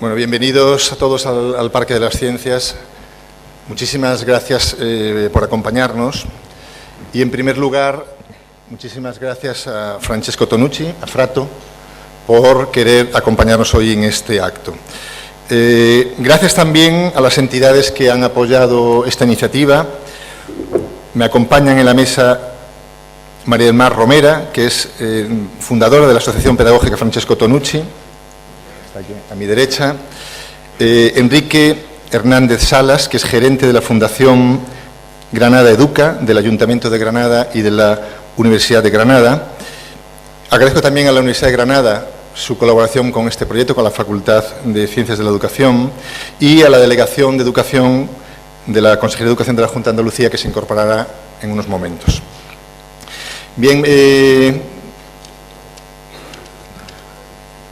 Bueno, bienvenidos a todos al Parque de las Ciencias. Muchísimas gracias por acompañarnos. Y en primer lugar, muchísimas gracias a Francesco Tonucci, a Frato, por querer acompañarnos hoy en este acto. Gracias también a las entidades que han apoyado esta iniciativa. Me acompañan en la mesa María del Mar Romera, que es fundadora de la Asociación Pedagógica Francesco Tonucci, está aquí a mi derecha, Enrique Hernández Salas, que es gerente de la Fundación Granada Educa, del Ayuntamiento de Granada y de la Universidad de Granada. Agradezco también a la Universidad de Granada su colaboración con este proyecto, con la Facultad de Ciencias de la Educación, y a la Delegación de Educación de la Consejería de Educación de la Junta de Andalucía, que se incorporará en unos momentos. Bien,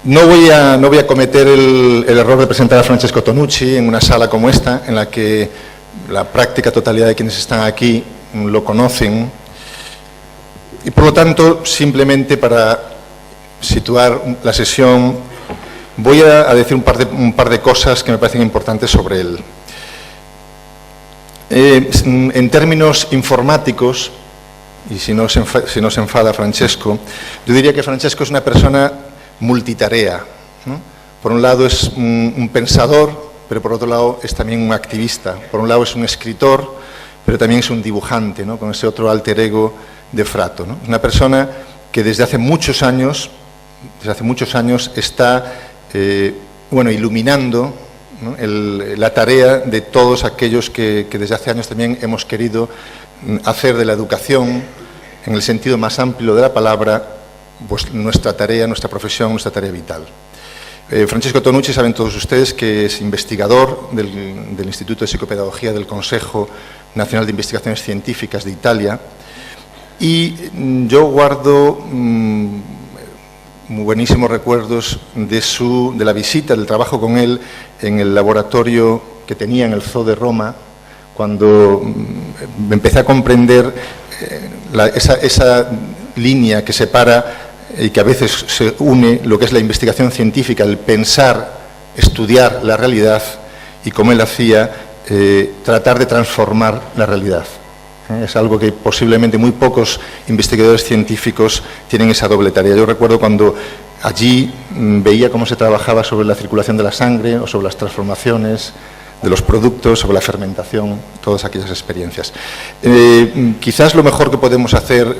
no voy a cometer el error de presentar a Francesco Tonucci en una sala como esta, en la que la práctica totalidad de quienes están aquí lo conocen, y por lo tanto, simplemente para situar la sesión, voy a decir un par de cosas que me parecen importantes sobre él. En términos informáticos, y si no se enfada Francesco, yo diría que Francesco es una persona multitarea, ¿no? Por un lado es un pensador, pero por otro lado es también un activista. Por un lado es un escritor, pero también es un dibujante, ¿no? Con ese otro alter ego de Frato, ¿no? Es una persona que desde hace muchos años está iluminando, ¿no?, la tarea de todos aquellos que desde hace años también hemos querido hacer de la educación, en el sentido más amplio de la palabra, pues nuestra tarea, nuestra profesión, nuestra tarea vital. Francesco Tonucci, saben todos ustedes que es investigador del Instituto de Psicopedagogía del Consejo Nacional de Investigaciones Científicas de Italia, y yo guardo muy buenísimos recuerdos de la visita, del trabajo con él en el laboratorio que tenía en el Zoo de Roma, cuando empecé a comprender esa línea que separa y que a veces se une lo que es la investigación científica, el pensar, estudiar la realidad, y como él hacía, tratar de transformar la realidad. Es algo que posiblemente muy pocos investigadores científicos tienen esa doble tarea. Yo recuerdo cuando allí veía cómo se trabajaba sobre la circulación de la sangre o sobre las transformaciones de los productos, sobre la fermentación, todas aquellas experiencias. Quizás lo mejor que podemos hacer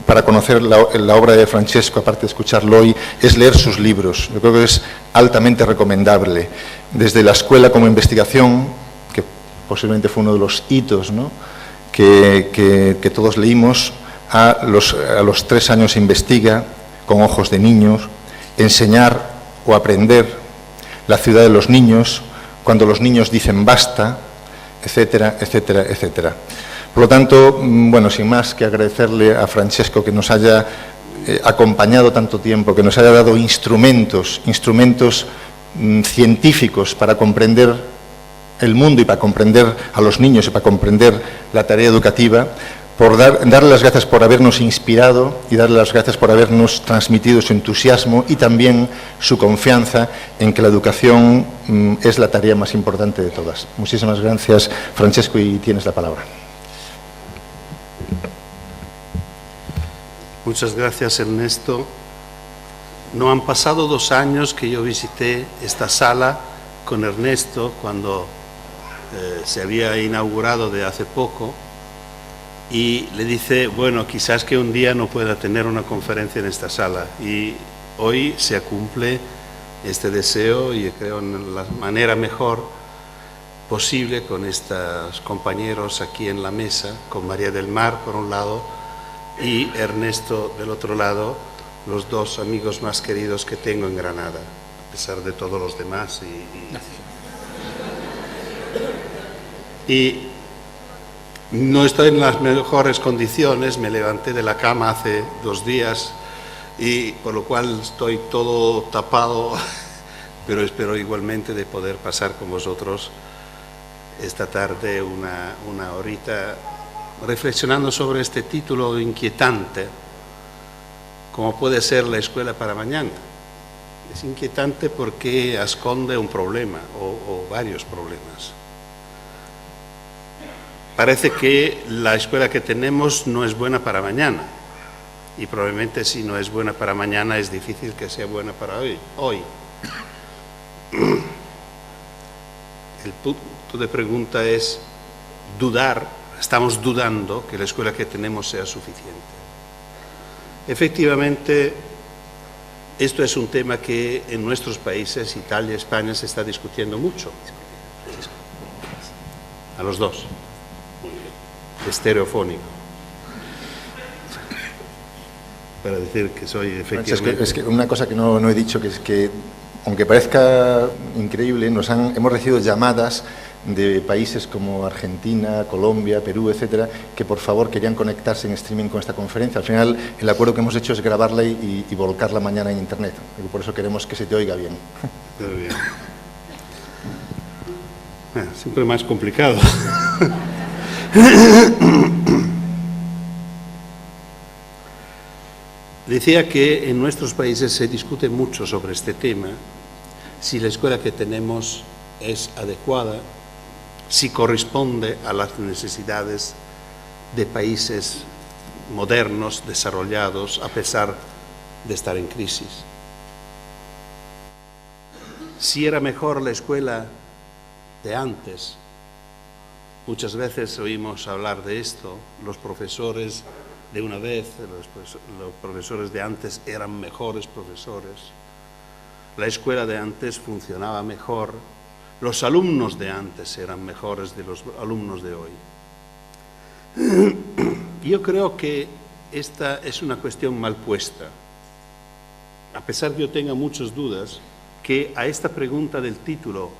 para conocer la obra de Francesco, aparte de escucharlo hoy, es leer sus libros. Yo creo que es altamente recomendable. Desde la escuela como investigación, que posiblemente fue uno de los hitos, ¿no?, que todos leímos, a los 3 años investiga, con ojos de niños, enseñar o aprender, la ciudad de los niños, cuando los niños dicen basta, etcétera, etcétera, etcétera. Por lo tanto, bueno, sin más que agradecerle a Francesco que nos haya acompañado tanto tiempo, que nos haya dado instrumentos científicos para comprender el mundo y para comprender a los niños y para comprender la tarea educativa, por darle las gracias por habernos inspirado y darle las gracias por habernos transmitido su entusiasmo y también su confianza en que la educación es la tarea más importante de todas. Muchísimas gracias, Francesco, y tienes la palabra. Muchas gracias, Ernesto. No han pasado 2 años que yo visité esta sala con Ernesto cuando se había inaugurado de hace poco, y le dice, bueno, quizás que un día no pueda tener una conferencia en esta sala, y hoy se cumple este deseo, y creo en la manera mejor posible, con estos compañeros aquí en la mesa, con María del Mar por un lado y Ernesto del otro lado, los 2 amigos más queridos que tengo en Granada, a pesar de todos los demás. Y no estoy en las mejores condiciones, me levanté de la cama hace 2 días, y por lo cual estoy todo tapado, pero espero igualmente de poder pasar con vosotros esta tarde una horita reflexionando sobre este título inquietante, como puede ser la escuela para mañana. Es inquietante porque esconde un problema o varios problemas. Parece que la escuela que tenemos no es buena para mañana. Y probablemente si no es buena para mañana es difícil que sea buena para hoy. El punto de pregunta es dudar, estamos dudando que la escuela que tenemos sea suficiente. Efectivamente, esto es un tema que en nuestros países, Italia y España, se está discutiendo mucho. A los dos. Estereofónico. Para decir que soy efectivamente... Es que una cosa que no he dicho, que es que, aunque parezca increíble, hemos recibido llamadas de países como Argentina, Colombia, Perú, etcétera, que por favor querían conectarse en streaming con esta conferencia. Al final, el acuerdo que hemos hecho es grabarla y volcarla mañana en Internet. Y por eso queremos que se te oiga bien. Muy bien. Siempre más complicado. Decía que en nuestros países se discute mucho sobre este tema, si la escuela que tenemos es adecuada, si corresponde a las necesidades de países modernos, desarrollados, a pesar de estar en crisis. Si era mejor la escuela de antes. Muchas veces oímos hablar de esto, los profesores de una vez, los profesores de antes eran mejores profesores, la escuela de antes funcionaba mejor, los alumnos de antes eran mejores de los alumnos de hoy. Yo creo que esta es una cuestión mal puesta, a pesar que yo tenga muchas dudas, que a esta pregunta del título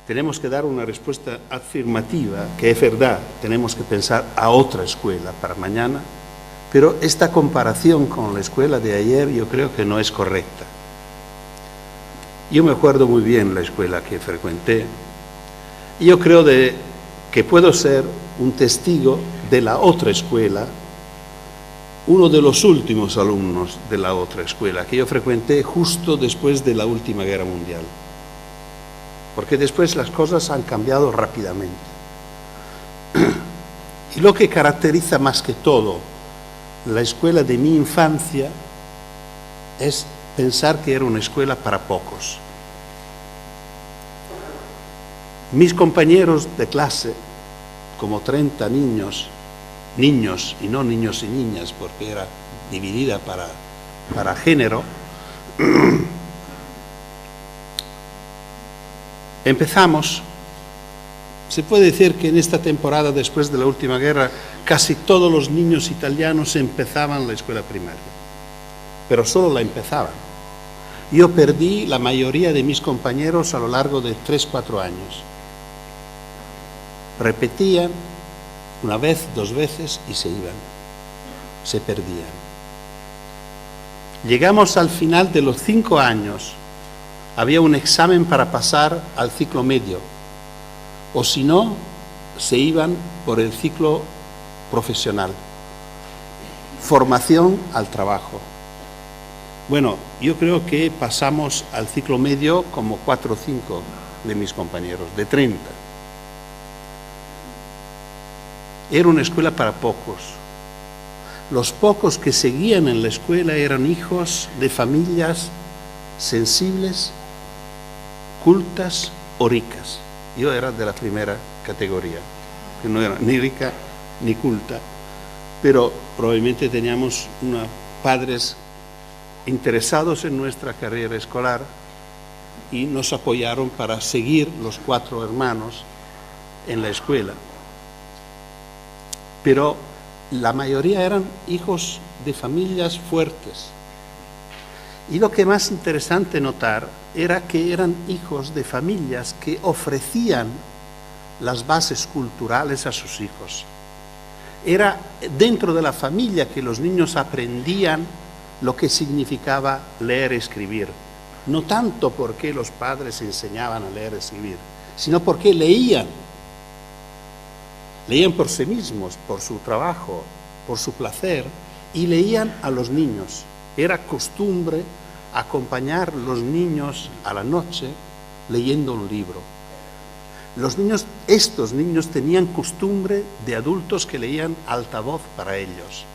tenemos que dar una respuesta afirmativa, que es verdad, tenemos que pensar a otra escuela para mañana, pero esta comparación con la escuela de ayer yo creo que no es correcta. Yo me acuerdo muy bien la escuela que frecuenté y yo creo que puedo ser un testigo de la otra escuela, uno de los últimos alumnos de la otra escuela que yo frecuenté justo después de la última guerra mundial. Porque después las cosas han cambiado rápidamente. Y lo que caracteriza más que todo la escuela de mi infancia es pensar que era una escuela para pocos. Mis compañeros de clase, como 30 niños y no niños y niñas, porque era dividida para género, empezamos, se puede decir que en esta temporada después de la última guerra casi todos los niños italianos empezaban la escuela primaria, pero solo la empezaban. Yo perdí la mayoría de mis compañeros a lo largo de 3-4 años. Repetían una vez, 2 veces y se iban, se perdían. Llegamos al final de los 5 años. Había un examen para pasar al ciclo medio, o si no, se iban por el ciclo profesional, formación al trabajo. Bueno, yo creo que pasamos al ciclo medio como 4 o 5 de mis compañeros, de 30. Era una escuela para pocos. Los pocos que seguían en la escuela eran hijos de familias sensibles, cultas o ricas. Yo era de la primera categoría, que no era ni rica ni culta, pero probablemente teníamos padres interesados en nuestra carrera escolar y nos apoyaron para seguir los 4 hermanos en la escuela. Pero la mayoría eran hijos de familias fuertes. Y lo que más interesante notar era que eran hijos de familias que ofrecían las bases culturales a sus hijos. Era dentro de la familia que los niños aprendían lo que significaba leer y escribir. No tanto porque los padres enseñaban a leer y escribir, sino porque leían. Leían por sí mismos, por su trabajo, por su placer, y leían a los niños. Era costumbre acompañar a los niños a la noche leyendo un libro. Estos niños tenían costumbre de adultos que leían altavoz para ellos.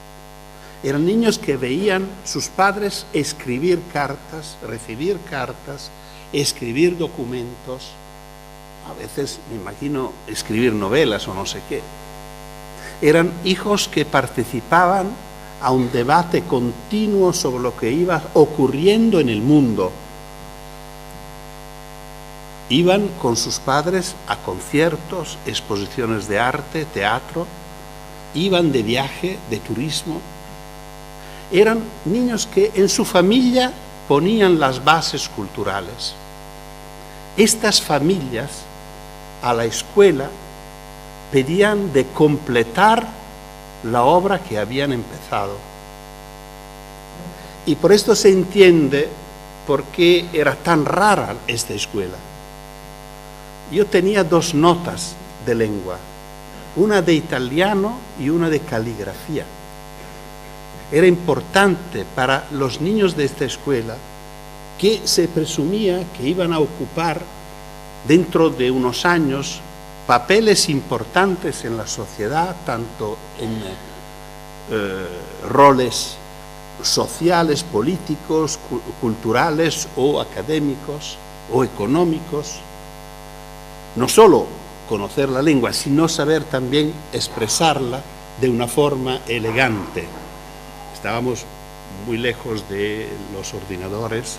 Eran niños que veían sus padres escribir cartas, recibir cartas, escribir documentos, a veces, me imagino, escribir novelas o no sé qué. Eran hijos que participaban a un debate continuo sobre lo que iba ocurriendo en el mundo. Iban con sus padres a conciertos, exposiciones de arte, teatro, iban de viaje, de turismo. Eran niños que en su familia ponían las bases culturales. Estas familias a la escuela pedían de completar la obra que habían empezado. Y por esto se entiende por qué era tan rara esta escuela. Yo tenía 2 notas de lengua, una de italiano y una de caligrafía. Era importante para los niños de esta escuela, que se presumía que iban a ocupar dentro de unos años papeles importantes en la sociedad, tanto en roles sociales, políticos, culturales o académicos o económicos. No solo conocer la lengua, sino saber también expresarla de una forma elegante. Estábamos muy lejos de los ordenadores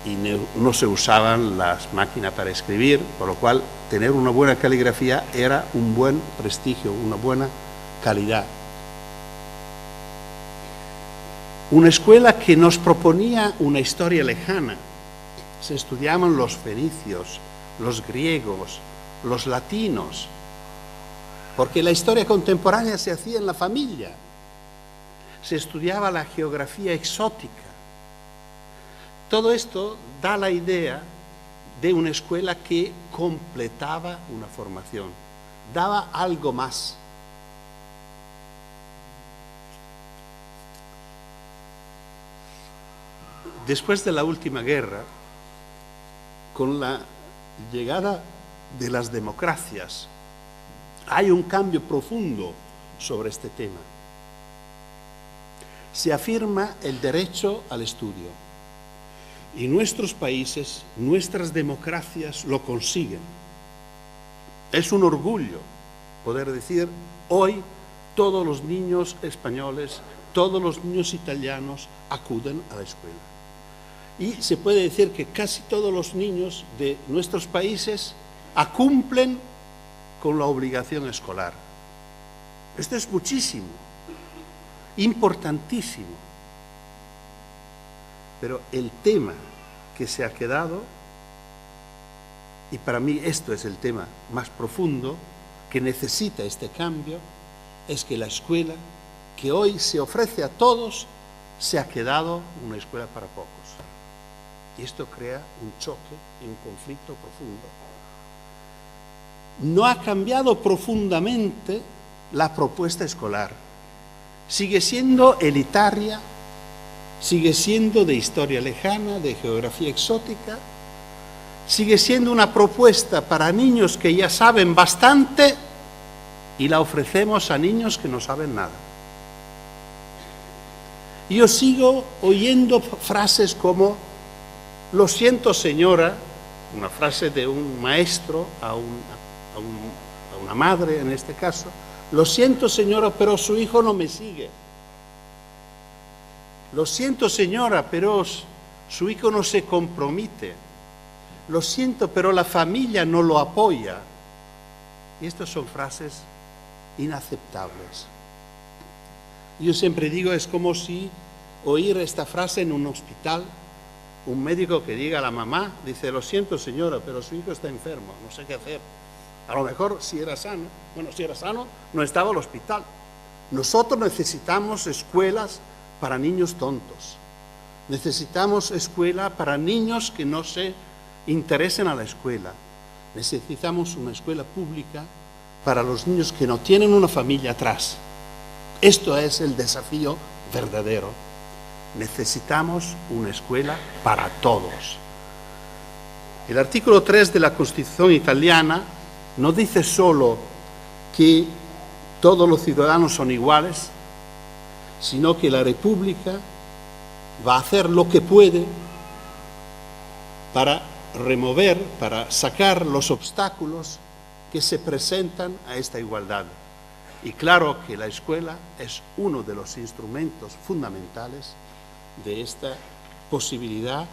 y no se usaban las máquinas para escribir, por lo cual tener una buena caligrafía era un buen prestigio, una buena calidad. Una escuela que nos proponía una historia lejana. Se estudiaban los fenicios, los griegos, los latinos, porque la historia contemporánea se hacía en la familia. Se estudiaba la geografía exótica. Todo esto da la idea de una escuela que completaba una formación, daba algo más. Después de la última guerra, con la llegada de las democracias, hay un cambio profundo sobre este tema. Se afirma el derecho al estudio y nuestros países, nuestras democracias lo consiguen. Es un orgullo poder decir, hoy todos los niños españoles, todos los niños italianos acuden a la escuela. Y se puede decir que casi todos los niños de nuestros países cumplen con la obligación escolar. Esto es muchísimo, importantísimo. Pero el tema que se ha quedado, y para mí esto es el tema más profundo, que necesita este cambio, es que la escuela que hoy se ofrece a todos se ha quedado una escuela para pocos. Y esto crea un choque y un conflicto profundo. No ha cambiado profundamente la propuesta escolar. Sigue siendo elitaria, sigue siendo de historia lejana, de geografía exótica, sigue siendo una propuesta para niños que ya saben bastante y la ofrecemos a niños que no saben nada. Yo sigo oyendo frases como, lo siento señora, una frase de un maestro a una madre en este caso, lo siento señora, pero su hijo no me sigue. Lo siento señora, pero su hijo no se compromete. Lo siento, pero la familia no lo apoya. Y estas son frases inaceptables. Yo siempre digo, es como si oír esta frase en un hospital, un médico que diga a la mamá, dice, lo siento señora, pero su hijo está enfermo, no sé qué hacer. A lo mejor si era sano, no estaba en el hospital. Nosotros necesitamos escuelas para niños tontos. Necesitamos escuela para niños que no se interesen a la escuela. Necesitamos una escuela pública para los niños que no tienen una familia atrás. Esto es el desafío verdadero. Necesitamos una escuela para todos. El artículo 3 de la Constitución italiana no dice solo que todos los ciudadanos son iguales, sino que la República va a hacer lo que puede para remover, para sacar los obstáculos que se presentan a esta igualdad. Y claro que la escuela es uno de los instrumentos fundamentales de esta posibilidad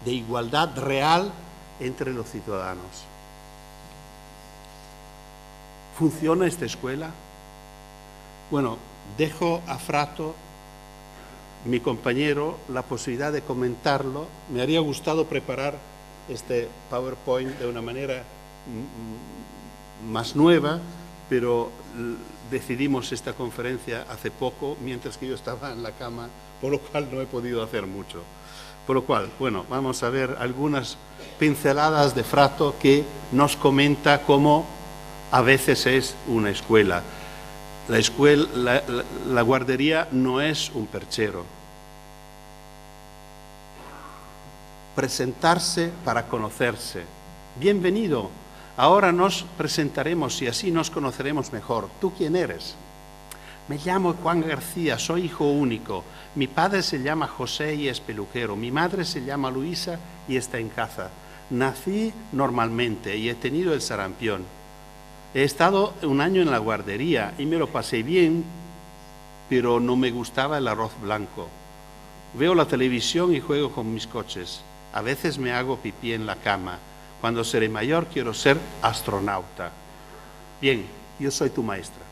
de igualdad real entre los ciudadanos. ¿Funciona esta escuela? Bueno, dejo a Frato, mi compañero, la posibilidad de comentarlo. Me habría gustado preparar este PowerPoint de una manera más nueva, pero decidimos esta conferencia hace poco, mientras que yo estaba en la cama, por lo cual no he podido hacer mucho. Por lo cual, bueno, vamos a ver algunas pinceladas de Frato que nos comenta cómo a veces es una escuela. La guardería no es un perchero. Presentarse para conocerse. Bienvenido. Ahora nos presentaremos y así nos conoceremos mejor. ¿Tú quién eres? Me llamo Juan García, soy hijo único. Mi padre se llama José y es peluquero. Mi madre se llama Luisa y está en casa. Nací normalmente y he tenido el sarampión. He estado un año en la guardería y me lo pasé bien, pero no me gustaba el arroz blanco. Veo la televisión y juego con mis coches. A veces me hago pipí en la cama. Cuando seré mayor quiero ser astronauta. Bien, yo soy tu maestra.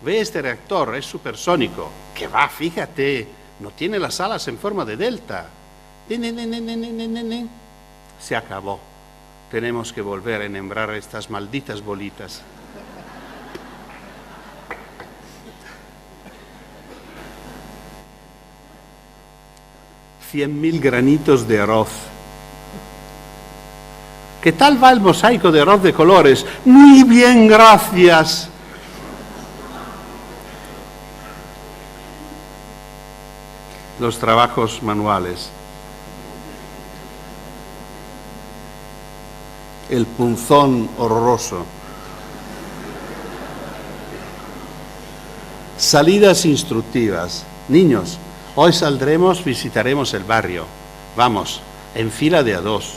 Ve este reactor, es supersónico. Que va, fíjate, no tiene las alas en forma de delta. Se acabó. Tenemos que volver a enhembrar estas malditas bolitas. $100.000 granitos de arroz. ¿Qué tal va el mosaico de arroz de colores? Muy bien, gracias. Los trabajos manuales. El punzón horroroso. Salidas instructivas. Niños, hoy saldremos, visitaremos el barrio. Vamos, en fila de a dos.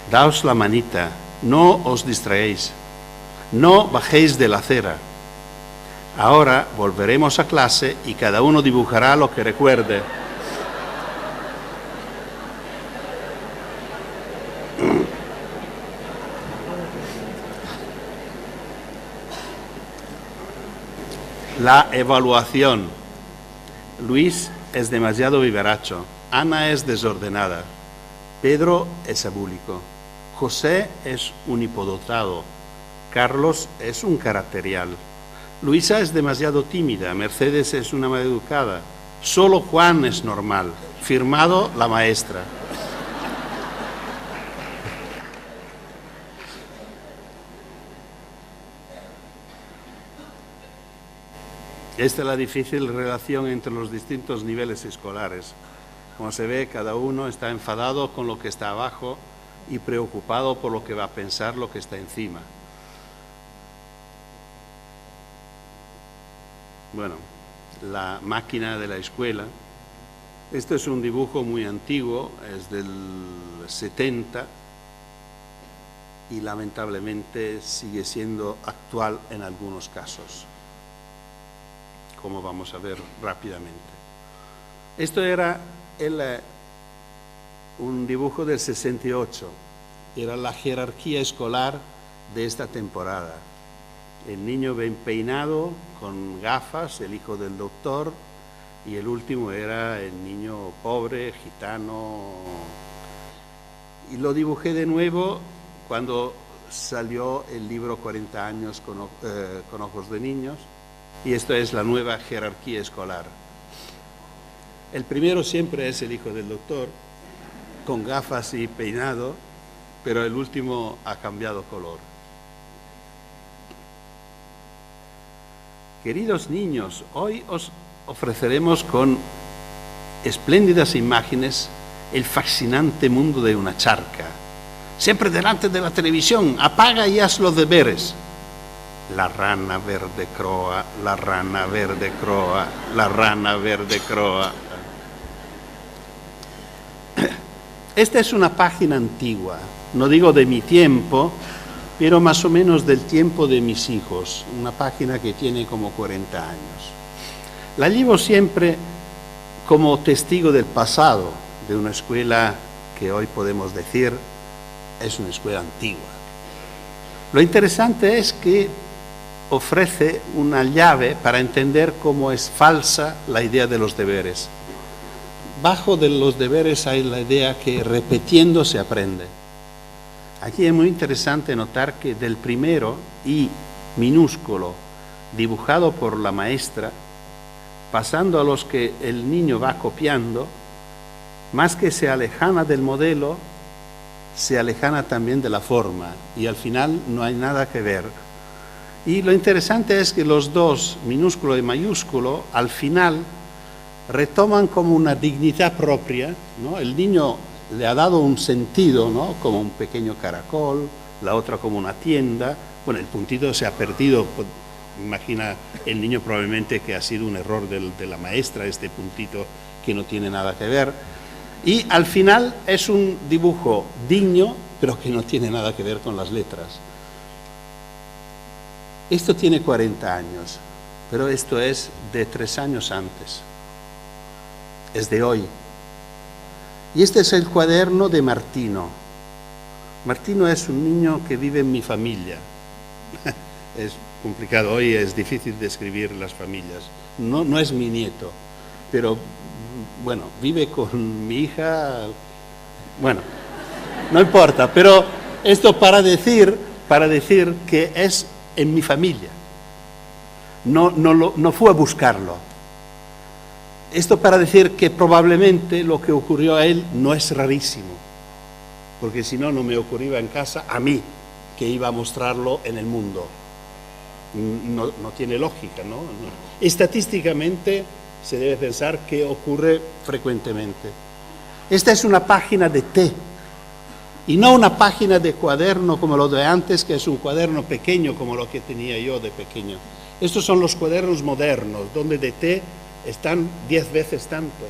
Daos la manita, no os distraéis. No bajéis de la acera. Ahora volveremos a clase y cada uno dibujará lo que recuerde. La evaluación. Luis es demasiado vivaracho. Ana es desordenada. Pedro es abúlico. José es un hipodotado. Carlos es un caracterial. Luisa es demasiado tímida. Mercedes es una maleducada. Solo Juan es normal. Firmado la maestra. Esta es la difícil relación entre los distintos niveles escolares. Como se ve, cada uno está enfadado con lo que está abajo y preocupado por lo que va a pensar lo que está encima. Bueno, la máquina de la escuela. Este es un dibujo muy antiguo, es del 70 y lamentablemente sigue siendo actual en algunos casos, como vamos a ver rápidamente. Esto era un dibujo del 68, era la jerarquía escolar de esta temporada. El niño bien peinado, con gafas, el hijo del doctor, y el último era el niño pobre, gitano. Y lo dibujé de nuevo cuando salió el libro 40 años con ojos de niños, y esto es la nueva jerarquía escolar. El primero siempre es el hijo del doctor, con gafas y peinado, pero el último ha cambiado color. Queridos niños, hoy os ofreceremos con espléndidas imágenes el fascinante mundo de una charca. Siempre delante de la televisión, apaga y haz los deberes. La rana verde croa, la rana verde croa, la rana verde croa. Esta es una página antigua, no digo de mi tiempo, pero más o menos del tiempo de mis hijos, una página que tiene como 40 años. La llevo siempre como testigo del pasado, de una escuela que hoy podemos decir es una escuela antigua. Lo interesante es que ofrece una llave para entender cómo es falsa la idea de los deberes. Bajo de los deberes hay la idea que repitiendo se aprende. Aquí es muy interesante notar que del primero I minúsculo dibujado por la maestra, pasando a los que el niño va copiando, más que se alejana del modelo, se alejana también de la forma y al final no hay nada que ver. Y lo interesante es que los dos, minúsculo y mayúsculo, al final retoman como una dignidad propia, ¿no? El niño le ha dado un sentido, ¿no? Como un pequeño caracol, la otra como una tienda. Bueno, el puntito se ha perdido, imagina el niño probablemente que ha sido un error de la maestra, este puntito que no tiene nada que ver. Y al final es un dibujo digno, pero que no tiene nada que ver con las letras. Esto tiene 40 años, pero esto es de 3 años antes. Es de hoy. Y este es el cuaderno de Martino. Martino es un niño que vive en mi familia. Es complicado, hoy es difícil describir las familias. No es mi nieto, pero bueno, vive con mi hija. Bueno, no importa, pero esto para decir que es en mi familia. No fue a buscarlo. Esto para decir que probablemente lo que ocurrió a él no es rarísimo, porque si no, no me ocurría en casa a mí, que iba a mostrarlo en el mundo. No tiene lógica, ¿no? Estadísticamente se debe pensar que ocurre frecuentemente. Esta es una página de té, y no una página de cuaderno como lo de antes, que es un cuaderno pequeño como lo que tenía yo de pequeño. Estos son los cuadernos modernos, donde de té están 10 veces tantos,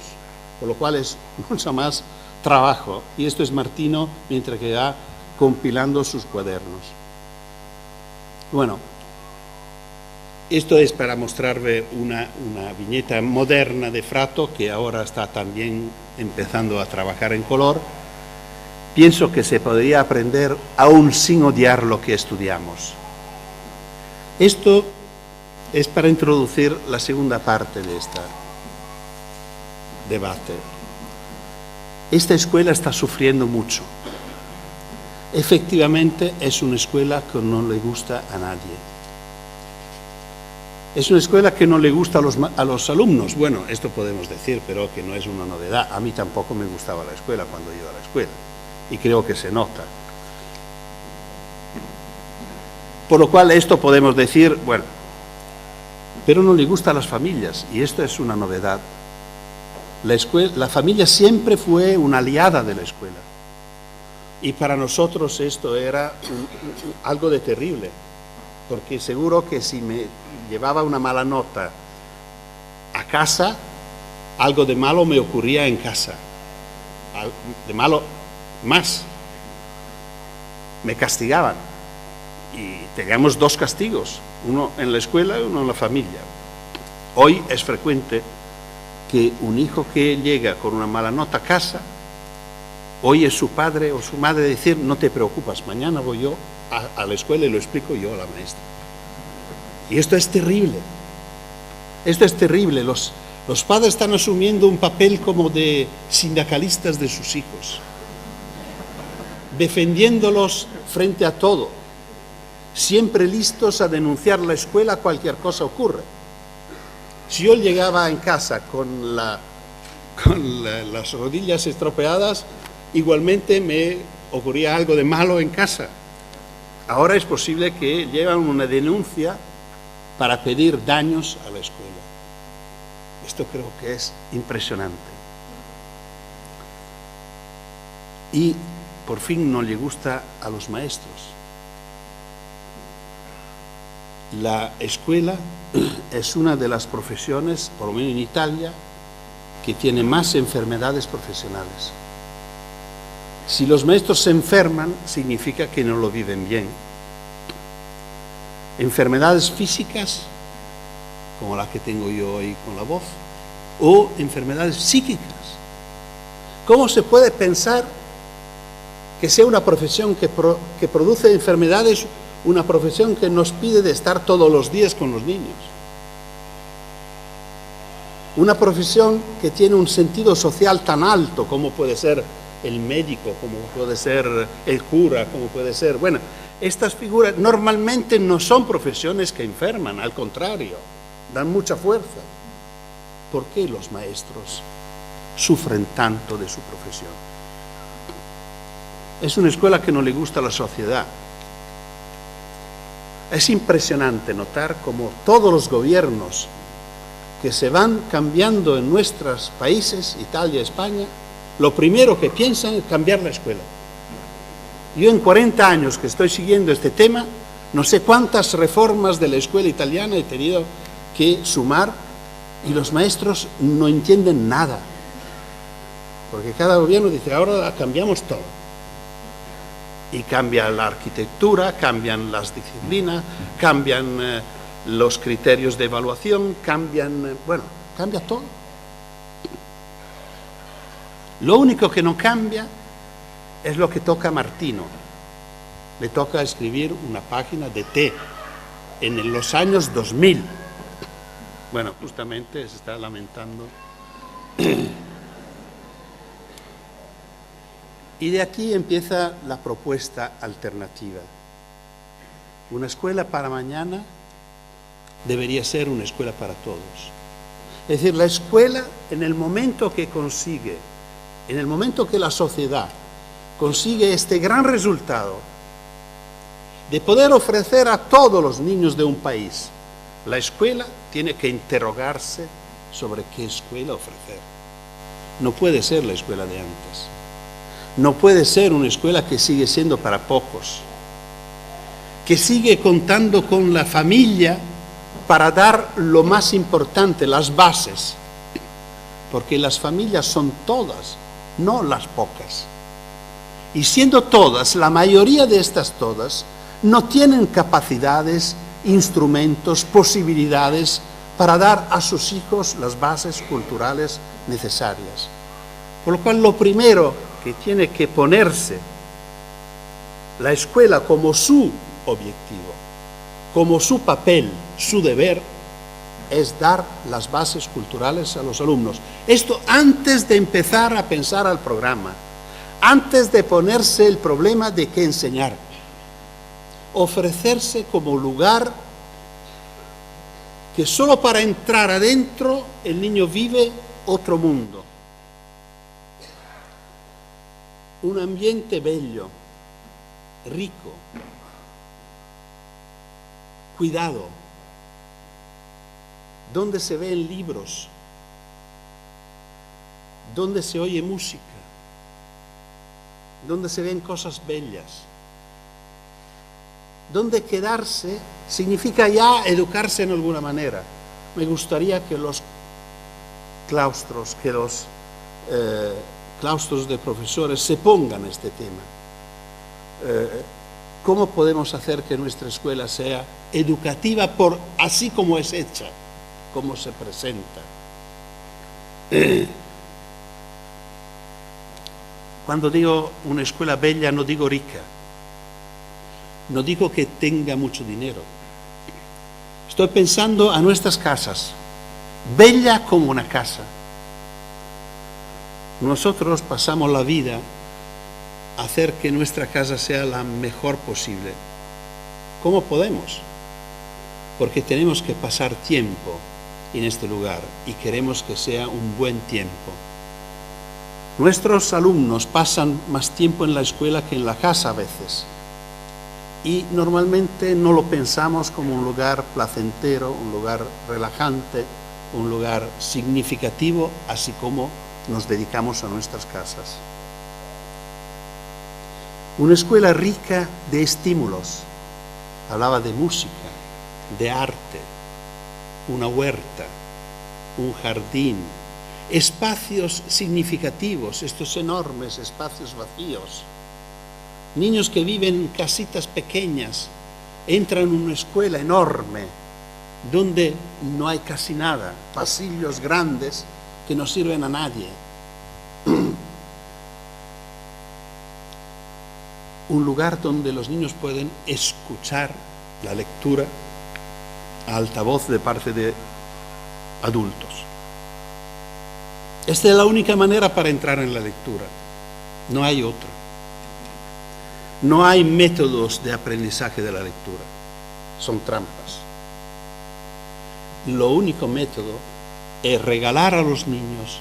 por lo cual es mucho más trabajo. Y esto es Martino mientras que va compilando sus cuadernos. Bueno, esto es para mostrarle una viñeta moderna de Fratto, que ahora está también empezando a trabajar en color. Pienso que se podría aprender aún sin odiar lo que estudiamos. Esto es para introducir la segunda parte de este debate. Esta escuela está sufriendo mucho. Efectivamente, es una escuela que no le gusta a nadie. Es una escuela que no le gusta a los alumnos. Bueno, esto podemos decir, pero que no es una novedad. A mí tampoco me gustaba la escuela cuando iba a la escuela. Y creo que se nota. Por lo cual, esto podemos decir, bueno, pero no le gusta a las familias, y esto es una novedad. La familia siempre fue una aliada de la escuela, y para nosotros esto era algo de terrible, porque seguro que si me llevaba una mala nota a casa, algo de malo me ocurría en casa, de malo más, me castigaban, y teníamos 2 castigos, uno en la escuela y uno en la familia. Hoy es frecuente que un hijo que llega con una mala nota a casa oye su padre o su madre decir: no te preocupes, mañana voy yo a la escuela y lo explico yo a la maestra. Y esto es terrible. Esto es terrible. Los padres están asumiendo un papel como de sindicalistas de sus hijos, defendiéndolos frente a todo, siempre listos a denunciar la escuela cualquier cosa ocurre. Si yo llegaba en casa con las rodillas estropeadas, igualmente me ocurría algo de malo en casa. Ahora es posible que lleven una denuncia para pedir daños a la escuela. Esto creo que es impresionante. Y por fin no le gusta a los maestros. La escuela es una de las profesiones, por lo menos en Italia, que tiene más enfermedades profesionales. Si los maestros se enferman, significa que no lo viven bien. Enfermedades físicas, como la que tengo yo hoy con la voz, o enfermedades psíquicas. ¿Cómo se puede pensar que sea una profesión que produce enfermedades, una profesión que nos pide de estar todos los días con los niños? Una profesión que tiene un sentido social tan alto como puede ser el médico, como puede ser el cura, como puede ser... Bueno, estas figuras normalmente no son profesiones que enferman, al contrario, dan mucha fuerza. ¿Por qué los maestros sufren tanto de su profesión? Es una escuela que no le gusta a la sociedad. Es impresionante notar cómo todos los gobiernos que se van cambiando en nuestros países, Italia, España, lo primero que piensan es cambiar la escuela. Yo en 40 años que estoy siguiendo este tema, no sé cuántas reformas de la escuela italiana he tenido que sumar y los maestros no entienden nada. Porque cada gobierno dice, ahora cambiamos todo. Y cambia la arquitectura, cambian las disciplinas, cambian los criterios de evaluación, cambian todo. Lo único que no cambia es lo que toca a Martino. Le toca escribir una página de té en los años 2000. Bueno, justamente se está lamentando. Y de aquí empieza la propuesta alternativa. Una escuela para mañana debería ser una escuela para todos. Es decir, la escuela, en el momento que consigue, en el momento que la sociedad consigue este gran resultado de poder ofrecer a todos los niños de un país, la escuela tiene que interrogarse sobre qué escuela ofrecer. No puede ser la escuela de antes. No puede ser una escuela que sigue siendo para pocos, que sigue contando con la familia para dar lo más importante, las bases, porque las familias son todas, no las pocas. Y siendo todas, la mayoría de estas todas, no tienen capacidades, instrumentos, posibilidades para dar a sus hijos las bases culturales necesarias. Por lo cual, lo primero que tiene que ponerse la escuela como su objetivo, como su papel, su deber, es dar las bases culturales a los alumnos. Esto antes de empezar a pensar al programa, antes de ponerse el problema de qué enseñar. Ofrecerse como lugar que solo para entrar adentro el niño vive otro mundo. Un ambiente bello, rico, cuidado, donde se ven libros, donde se oye música, donde se ven cosas bellas. Donde quedarse significa ya educarse en alguna manera. Me gustaría que los claustros, claustros de profesores se pongan este tema. ¿Cómo podemos hacer que nuestra escuela sea educativa así como es hecha, como se presenta? Cuando digo una escuela bella, no digo rica. No digo que tenga mucho dinero. Estoy pensando a nuestras casas, bella como una casa. Nosotros pasamos la vida a hacer que nuestra casa sea la mejor posible. ¿Cómo podemos? Porque tenemos que pasar tiempo en este lugar y queremos que sea un buen tiempo. Nuestros alumnos pasan más tiempo en la escuela que en la casa a veces. y normalmente no lo pensamos como un lugar placentero, un lugar relajante, un lugar significativo, así como nos dedicamos a nuestras casas. Una escuela rica de estímulos. Hablaba de música, de arte, una huerta, un jardín, espacios significativos, estos enormes espacios vacíos. Niños que viven en casitas pequeñas, entran en una escuela enorme, donde no hay casi nada, pasillos grandes que no sirven a nadie. Un lugar donde los niños pueden escuchar la lectura a altavoz de parte de adultos. Esta es la única manera para entrar en la lectura, no hay otra. No hay métodos de aprendizaje de la lectura, son trampas. Lo único método es regalar a los niños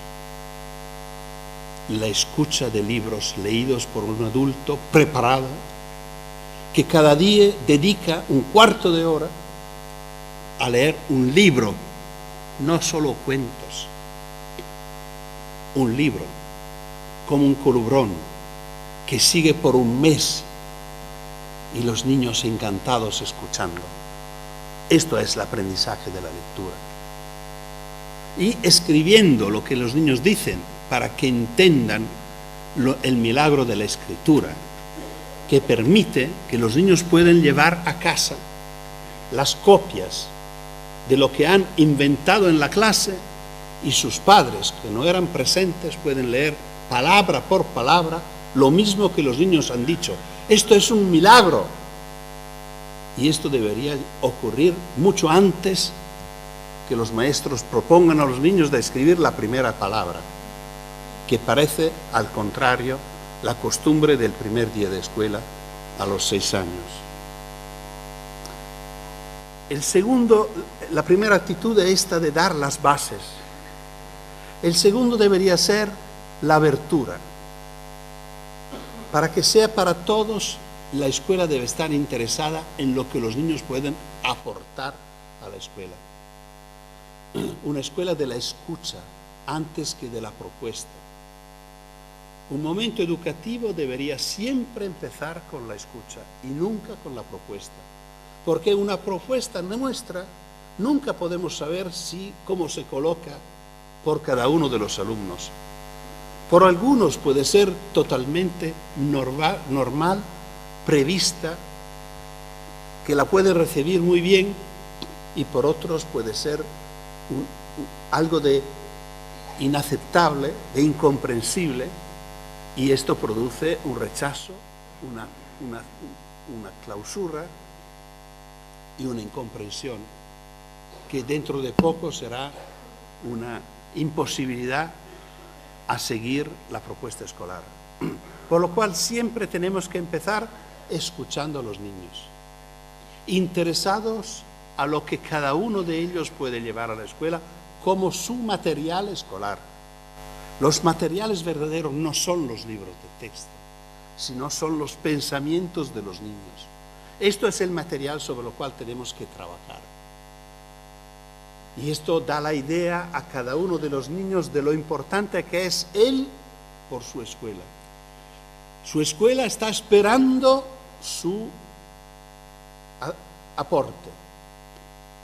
la escucha de libros leídos por un adulto preparado, que cada día dedica un cuarto de hora a leer un libro, no solo cuentos, un libro, como un colubrón, que sigue por un mes y los niños encantados escuchando. Esto es el aprendizaje de la lectura. Y escribiendo lo que los niños dicen para que entendan el milagro de la escritura, que permite que los niños puedan llevar a casa las copias de lo que han inventado en la clase y sus padres, que no eran presentes, pueden leer palabra por palabra lo mismo que los niños han dicho. Esto es un milagro. Y esto debería ocurrir mucho antes que los maestros propongan a los niños de escribir la primera palabra, que parece, al contrario, la costumbre del primer día de escuela a los 6 años. La primera actitud es esta de dar las bases. El segundo debería ser la abertura. Para que sea para todos, la escuela debe estar interesada en lo que los niños pueden aportar a la escuela. Una escuela de la escucha antes que de la propuesta. Un momento educativo debería siempre empezar con la escucha y nunca con la propuesta. Porque una propuesta nuestra nunca podemos saber cómo se coloca por cada uno de los alumnos. Por algunos puede ser totalmente normal, prevista, que la pueden recibir muy bien, y por otros puede ser algo de inaceptable, de incomprensible, y esto produce un rechazo, una clausura y una incomprensión, que dentro de poco será una imposibilidad a seguir la propuesta escolar. Por lo cual siempre tenemos que empezar escuchando a los niños, interesados a lo que cada uno de ellos puede llevar a la escuela como su material escolar. Los materiales verdaderos no son los libros de texto, sino son los pensamientos de los niños. Esto es el material sobre lo cual tenemos que trabajar. Y esto da la idea a cada uno de los niños de lo importante que es él por su escuela. Su escuela está esperando su aporte,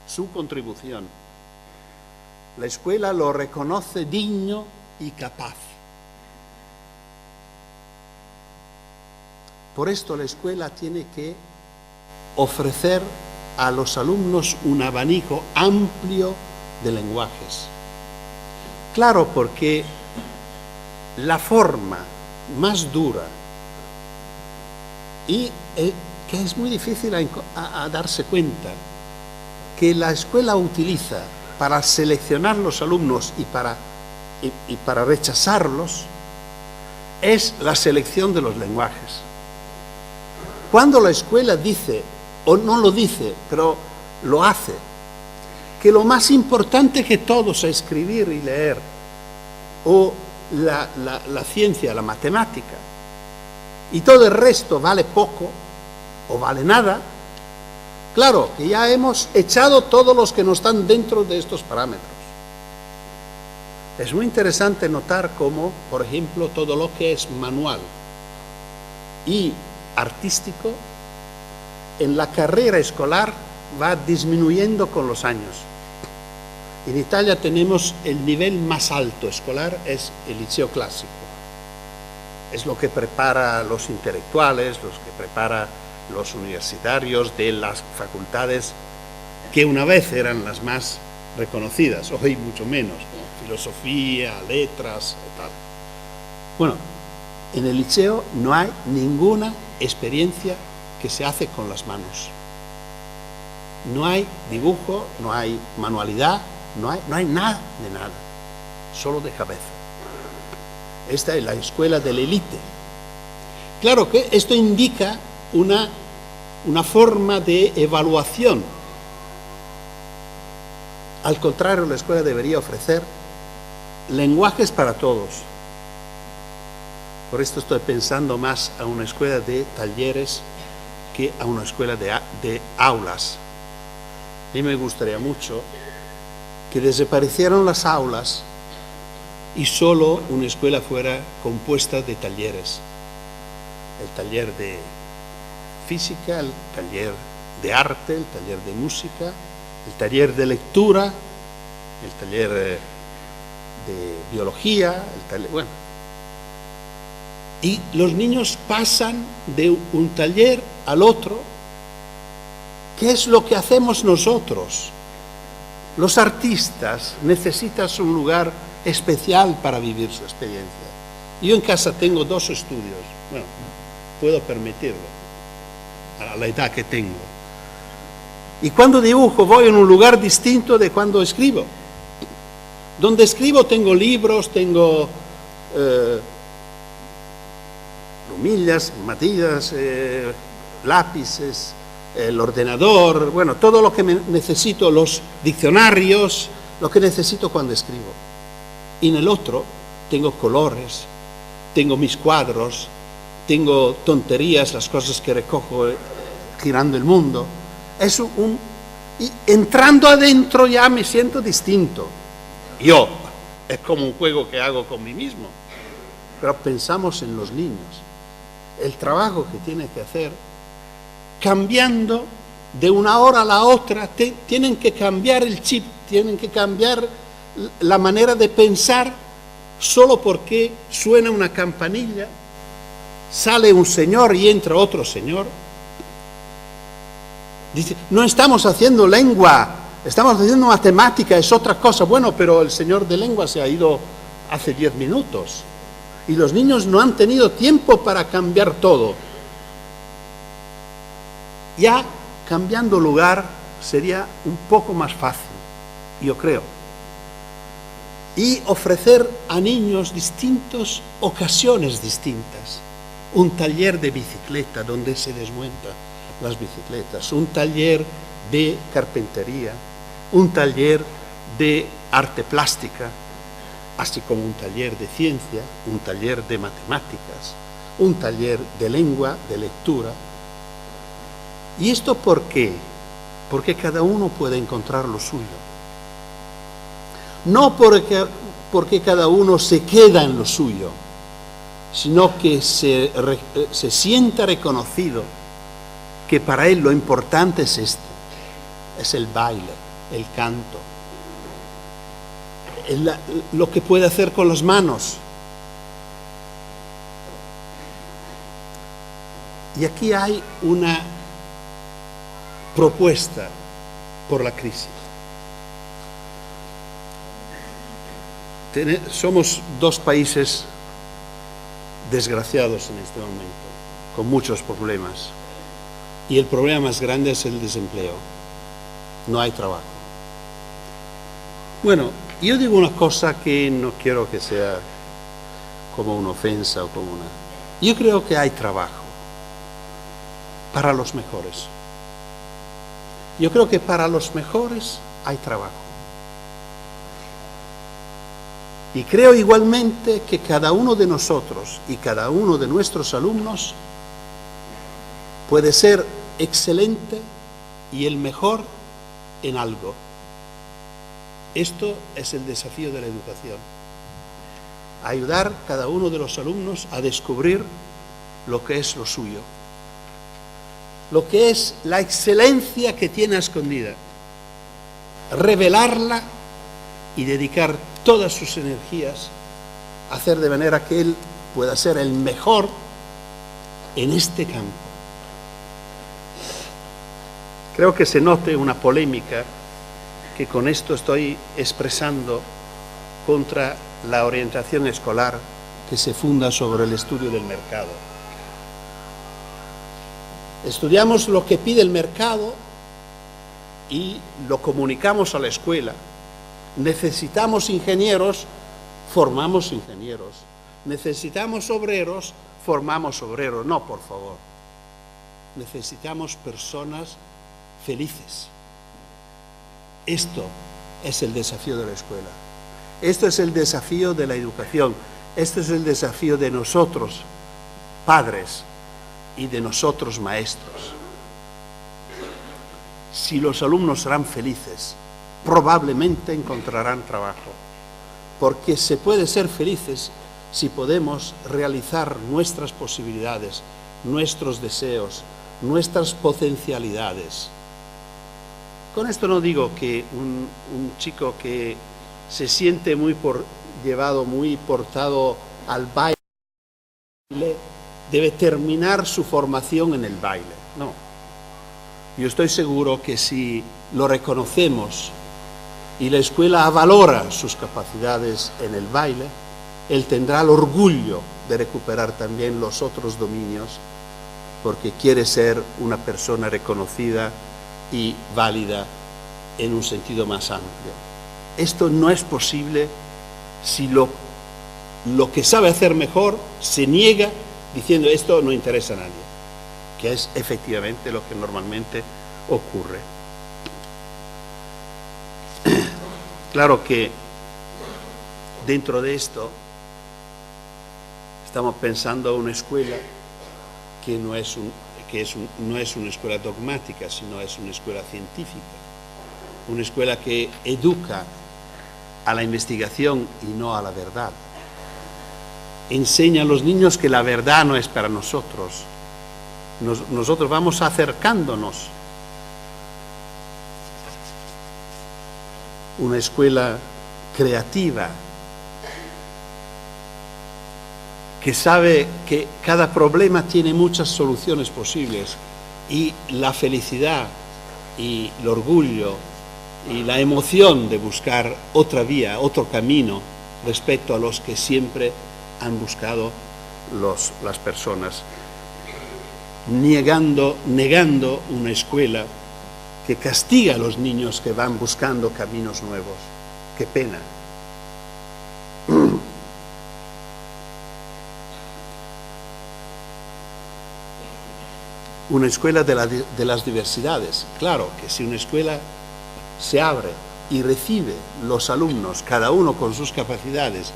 su contribución. La escuela lo reconoce digno y capaz. Por esto la escuela tiene que ofrecer a los alumnos un abanico amplio de lenguajes. Claro, porque la forma más dura y que es muy difícil a darse cuenta, que la escuela utiliza para seleccionar los alumnos y para rechazarlos, es la selección de los lenguajes. Cuando la escuela dice, o no lo dice, pero lo hace, que lo más importante que todos es escribir y leer, o la ciencia, la matemática, y todo el resto vale poco, o vale nada. Claro, que ya hemos echado todos los que no están dentro de estos parámetros. Es muy interesante notar cómo, por ejemplo, todo lo que es manual y artístico, en la carrera escolar va disminuyendo con los años. En Italia tenemos el nivel más alto escolar, es el liceo clásico. Es lo que prepara a los intelectuales, los que prepara los universitarios de las facultades que una vez eran las más reconocidas, hoy mucho menos, como filosofía, letras y tal. Bueno, en el liceo no hay ninguna experiencia que se hace con las manos. No hay dibujo, no hay manualidad, no hay nada de nada, solo de cabeza. Esta es la escuela de la élite. Claro que esto indica una forma de evaluación. Al contrario, la escuela debería ofrecer lenguajes para todos. Por esto estoy pensando más a una escuela de talleres que a una escuela de aulas. A mí me gustaría mucho que desaparecieran las aulas y solo una escuela fuera compuesta de talleres. El taller de física, el taller de arte, el taller de música, el taller de lectura, el taller de biología, el taller, bueno. Y los niños pasan de un taller al otro. ¿Qué es lo que hacemos nosotros? Los artistas necesitan un lugar especial para vivir su experiencia. Yo en casa tengo 2 estudios, bueno, puedo permitirlo, a la edad que tengo. Y cuando dibujo voy en un lugar distinto de cuando escribo. Donde escribo tengo libros, tengo plumillas, matillas, lápices, el ordenador, bueno, todo lo que necesito, los diccionarios, lo que necesito cuando escribo. Y en el otro tengo colores, tengo mis cuadros, tengo tonterías, las cosas que recojo girando el mundo. Y entrando adentro ya me siento distinto. Yo, es como un juego que hago con mí mismo. Pero pensamos en los niños, el trabajo que tienen que hacer, cambiando de una hora a la otra, tienen que cambiar el chip, tienen que cambiar la manera de pensar, solo porque suena una campanilla, sale un señor y entra otro señor. Dice, no estamos haciendo lengua, estamos haciendo matemática, es otra cosa. Bueno, pero el señor de lengua se ha ido hace 10 minutos y los niños no han tenido tiempo para cambiar todo. Ya cambiando lugar sería un poco más fácil, yo creo. Y ofrecer a niños distintas ocasiones distintas. Un taller de bicicleta donde se desmontan las bicicletas, un taller de carpintería, un taller de arte plástica, así como un taller de ciencia, un taller de matemáticas, un taller de lengua, de lectura. ¿Y esto por qué? Porque cada uno puede encontrar lo suyo. No porque cada uno se queda en lo suyo, sino que se sienta reconocido que para él lo importante es esto, es el baile, el canto, lo que puede hacer con las manos. Y aquí hay una propuesta por la crisis. Somos 2 países desgraciados en este momento, con muchos problemas. Y el problema más grande es el desempleo. No hay trabajo. Bueno, yo digo una cosa que no quiero que sea como una ofensa o como una... Yo creo que hay trabajo para los mejores. Yo creo que para los mejores hay trabajo. Y creo igualmente que cada uno de nosotros y cada uno de nuestros alumnos puede ser excelente y el mejor en algo. Esto es el desafío de la educación. Ayudar a cada uno de los alumnos a descubrir lo que es lo suyo, lo que es la excelencia que tiene escondida, revelarla y dedicar todas sus energías a hacer de manera que él pueda ser el mejor en este campo. Creo que se note una polémica que con esto estoy expresando contra la orientación escolar que se funda sobre el estudio del mercado. Estudiamos lo que pide el mercado y lo comunicamos a la escuela. Necesitamos ingenieros, formamos ingenieros. Necesitamos obreros, formamos obreros. No, por favor. Necesitamos personas felices. Esto es el desafío de la escuela. Esto es el desafío de la educación. Este es el desafío de nosotros, padres, y de nosotros, maestros. Si los alumnos serán felices, probablemente encontrarán trabajo, porque se puede ser felices si podemos realizar nuestras posibilidades, nuestros deseos, nuestras potencialidades. Con esto no digo que un chico que se siente muy portado al baile debe terminar su formación en el baile. No. Yo estoy seguro que si lo reconocemos y la escuela valora sus capacidades en el baile, él tendrá el orgullo de recuperar también los otros dominios, porque quiere ser una persona reconocida y válida en un sentido más amplio. Esto no es posible si lo que sabe hacer mejor se niega diciendo esto no interesa a nadie, que es efectivamente lo que normalmente ocurre. Claro que dentro de esto estamos pensando en una escuela que no es una escuela dogmática, sino es una escuela científica, una escuela que educa a la investigación y no a la verdad. Enseña a los niños que la verdad no es para nosotros. Nosotros vamos acercándonos. Una escuela creativa, que sabe que cada problema tiene muchas soluciones posibles y la felicidad y el orgullo y la emoción de buscar otra vía, otro camino respecto a los que siempre han buscado las personas, negando una escuela que castiga a los niños que van buscando caminos nuevos. ¡Qué pena! Una escuela de las diversidades. Claro que si una escuela se abre y recibe los alumnos, cada uno con sus capacidades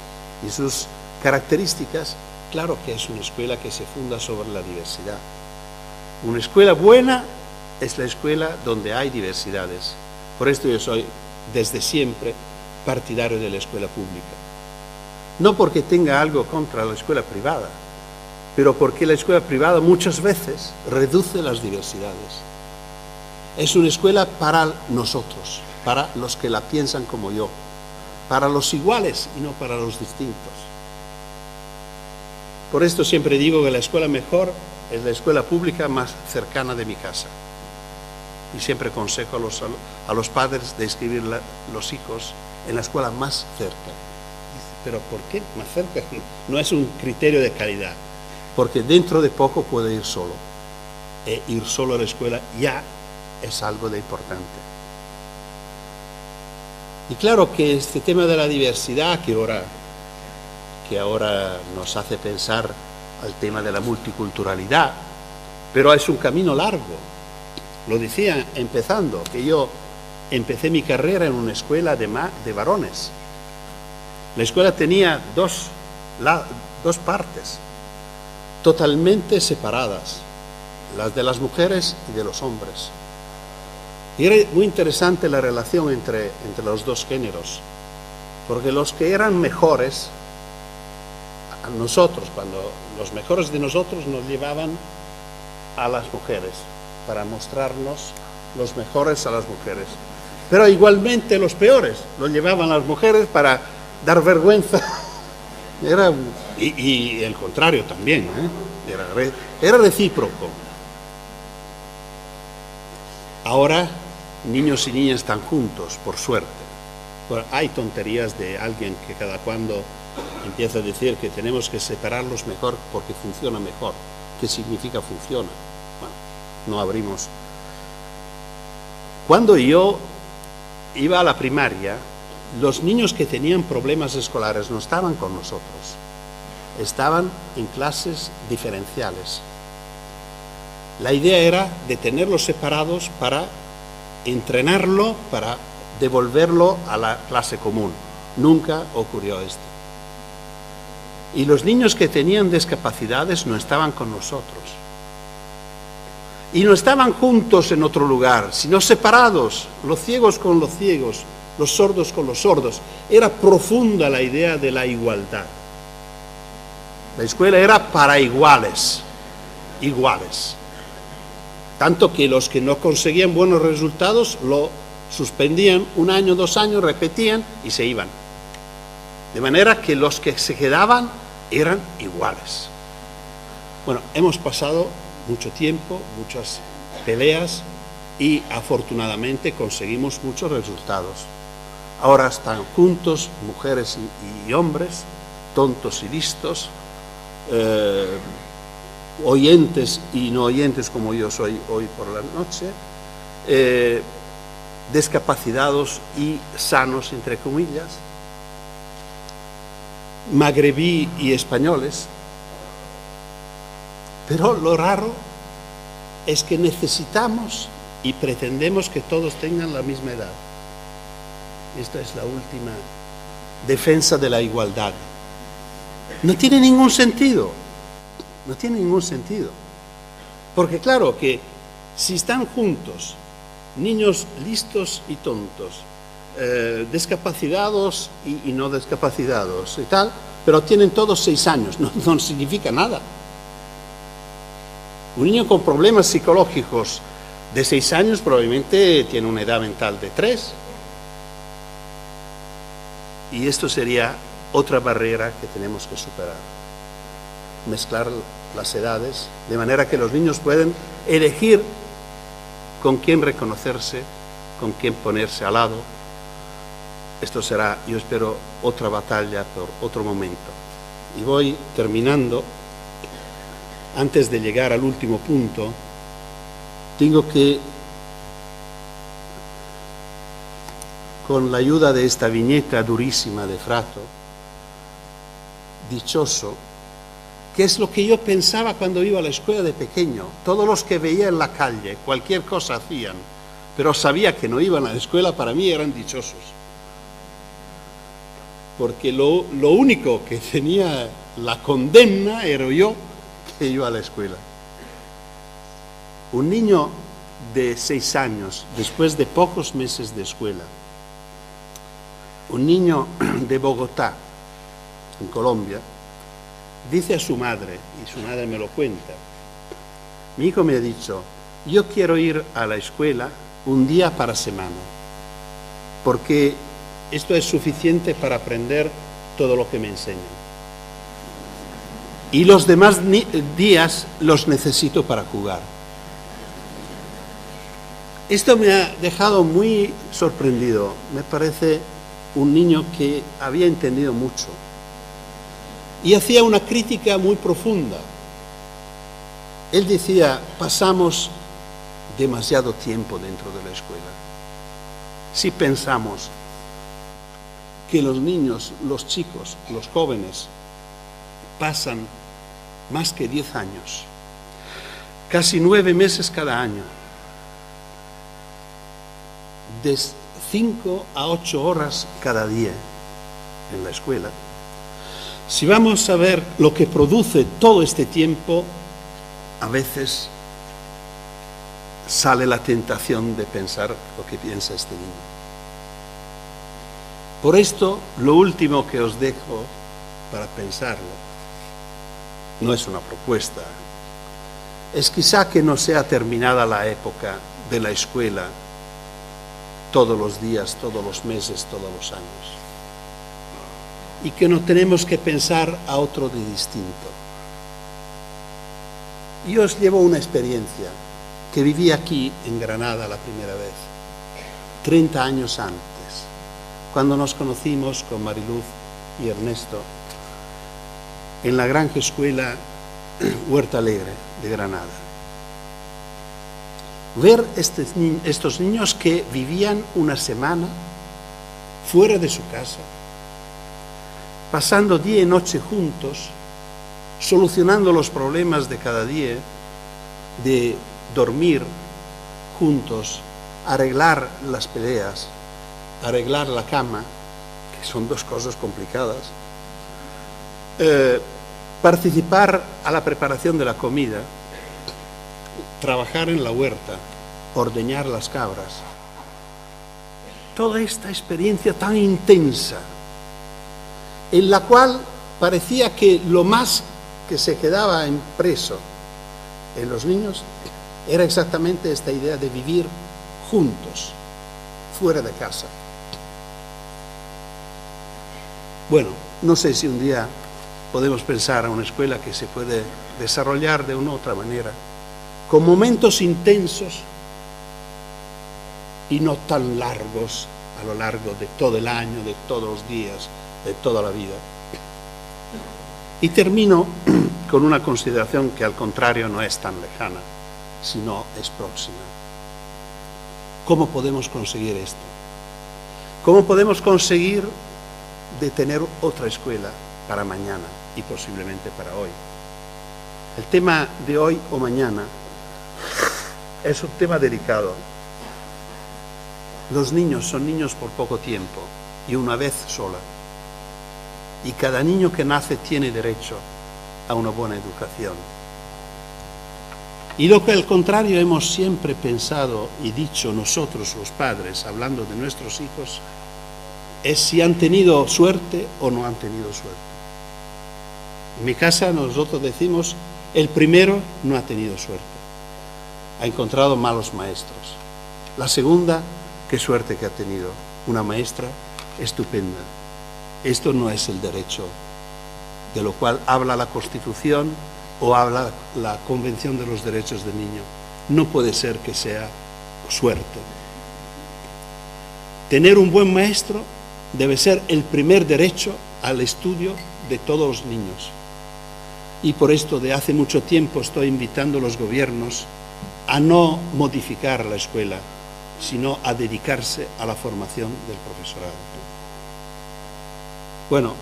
y sus características, claro que es una escuela que se funda sobre la diversidad. Una escuela buena es la escuela donde hay diversidades. Por esto yo soy desde siempre partidario de la escuela pública. No porque tenga algo contra la escuela privada, pero porque la escuela privada muchas veces reduce las diversidades. Es una escuela para nosotros, para los que la piensan como yo, para los iguales y no para los distintos. Por esto siempre digo que la escuela mejor es la escuela pública más cercana de mi casa. Y siempre aconsejo a los padres de inscribir los hijos en la escuela más cerca. ¿Pero por qué más cerca? No es un criterio de calidad, porque dentro de poco puede ir solo. E ir solo a la escuela ya es algo de importante. Y claro que este tema de la diversidad que ahora nos hace pensar al tema de la multiculturalidad, pero es un camino largo. Lo decía empezando, que yo empecé mi carrera en una escuela de varones. La escuela tenía dos partes, totalmente separadas. las de las mujeres y de los hombres. Y era muy interesante la relación entre los dos géneros, porque los que eran mejores, a nosotros, cuando los mejores de nosotros nos llevaban a las mujeres, para mostrarnos los mejores a las mujeres. Pero igualmente los peores los llevaban las mujeres para dar vergüenza. Y el contrario también, era recíproco. Ahora niños y niñas están juntos, por suerte. Bueno, hay tonterías de alguien que cada cuando empieza a decir que tenemos que separarlos mejor porque funciona mejor. ¿Qué significa funciona? Bueno, no abrimos. Cuando yo iba a la primaria, los niños que tenían problemas escolares no estaban con nosotros, estaban en clases diferenciales. La idea era de tenerlos separados para entrenarlo, para devolverlo a la clase común. Nunca ocurrió esto. Y los niños que tenían discapacidades no estaban con nosotros. Y no estaban juntos en otro lugar, sino separados, los ciegos con los ciegos, los sordos con los sordos. Era profunda la idea de la igualdad. La escuela era para iguales, iguales. Tanto que los que no conseguían buenos resultados lo suspendían 1 año, 2 años, repetían y se iban. De manera que los que se quedaban eran iguales. Bueno, hemos pasado mucho tiempo, muchas peleas y afortunadamente conseguimos muchos resultados. Ahora están juntos mujeres y hombres, tontos y listos, oyentes y no oyentes como yo soy hoy por la noche, discapacitados y sanos, entre comillas, magrebí y españoles. Pero lo raro es que necesitamos y pretendemos que todos tengan la misma edad. Esta es la última defensa de la igualdad. No tiene ningún sentido. No tiene ningún sentido. Porque claro que si están juntos, niños listos y tontos, discapacitados y no discapacitados y tal, pero tienen todos 6 años, no significa nada. Un niño con problemas psicológicos de 6 años probablemente tiene una edad mental de 3. Y esto sería otra barrera que tenemos que superar. Mezclar las edades de manera que los niños pueden elegir con quién reconocerse, con quién ponerse al lado. Esto será, yo espero, otra batalla por otro momento. Y voy terminando. Antes de llegar al último punto, tengo que, con la ayuda de esta viñeta durísima de Frato, dichoso, que es lo que yo pensaba cuando iba a la escuela de pequeño. Todos los que veía en la calle, cualquier cosa hacían, pero sabía que no iban a la escuela, para mí eran dichosos. Porque lo único que tenía la condena era yo, que iba a la escuela. Un niño de 6 años, después de pocos meses de escuela, un niño de Bogotá, en Colombia, dice a su madre, y su madre me lo cuenta, mi hijo me ha dicho, yo quiero ir a la escuela 1 día para semana, porque esto es suficiente para aprender todo lo que me enseñan. Y los demás días los necesito para jugar. Esto me ha dejado muy sorprendido. Me parece un niño que había entendido mucho. Y hacía una crítica muy profunda. Él decía, pasamos demasiado tiempo dentro de la escuela. Si pensamos que los niños, los chicos, los jóvenes, pasan más que 10 años, casi 9 meses cada año, de 5 a 8 horas cada día en la escuela. Si vamos a ver lo que produce todo este tiempo, a veces sale la tentación de pensar lo que piensa este niño. Por esto, lo último que os dejo para pensarlo, no es una propuesta, es quizá que no sea terminada la época de la escuela todos los días, todos los meses, todos los años. Y que no tenemos que pensar a otro de distinto. Yo os llevo una experiencia que viví aquí en Granada la primera vez, 30 años antes, cuando nos conocimos con Mariluz y Ernesto en la gran escuela Huerta Alegre de Granada. Ver estos niños que vivían una semana fuera de su casa, pasando día y noche juntos, solucionando los problemas de cada día, de dormir juntos, arreglar las peleas, arreglar la cama, que son dos cosas complicadas, participar a la preparación de la comida, trabajar en la huerta, ordeñar las cabras. Toda esta experiencia tan intensa, en la cual parecía que lo más que se quedaba impreso en los niños era exactamente esta idea de vivir juntos, fuera de casa. Bueno, no sé si un día podemos pensar a una escuela que se puede desarrollar de una u otra manera, con momentos intensos y no tan largos a lo largo de todo el año, de todos los días, de toda la vida. Y termino con una consideración que al contrario no es tan lejana, sino es próxima. ¿Cómo podemos conseguir esto? ¿Cómo podemos conseguir de tener otra escuela para mañana y posiblemente para hoy? El tema de hoy o mañana es un tema delicado. Los niños son niños por poco tiempo y una vez sola. Y cada niño que nace tiene derecho a una buena educación. Y lo que al contrario hemos siempre pensado y dicho nosotros los padres, hablando de nuestros hijos, es si han tenido suerte o no han tenido suerte. En mi casa nosotros decimos, el primero no ha tenido suerte, ha encontrado malos maestros. La segunda, qué suerte que ha tenido, una maestra estupenda. Esto no es el derecho de lo cual habla la Constitución o habla la Convención de los Derechos del Niño. No puede ser que sea suerte. Tener un buen maestro debe ser el primer derecho al estudio de todos los niños. Y por esto de hace mucho tiempo estoy invitando a los gobiernos a no modificar la escuela, sino a dedicarse a la formación del profesorado. Bueno,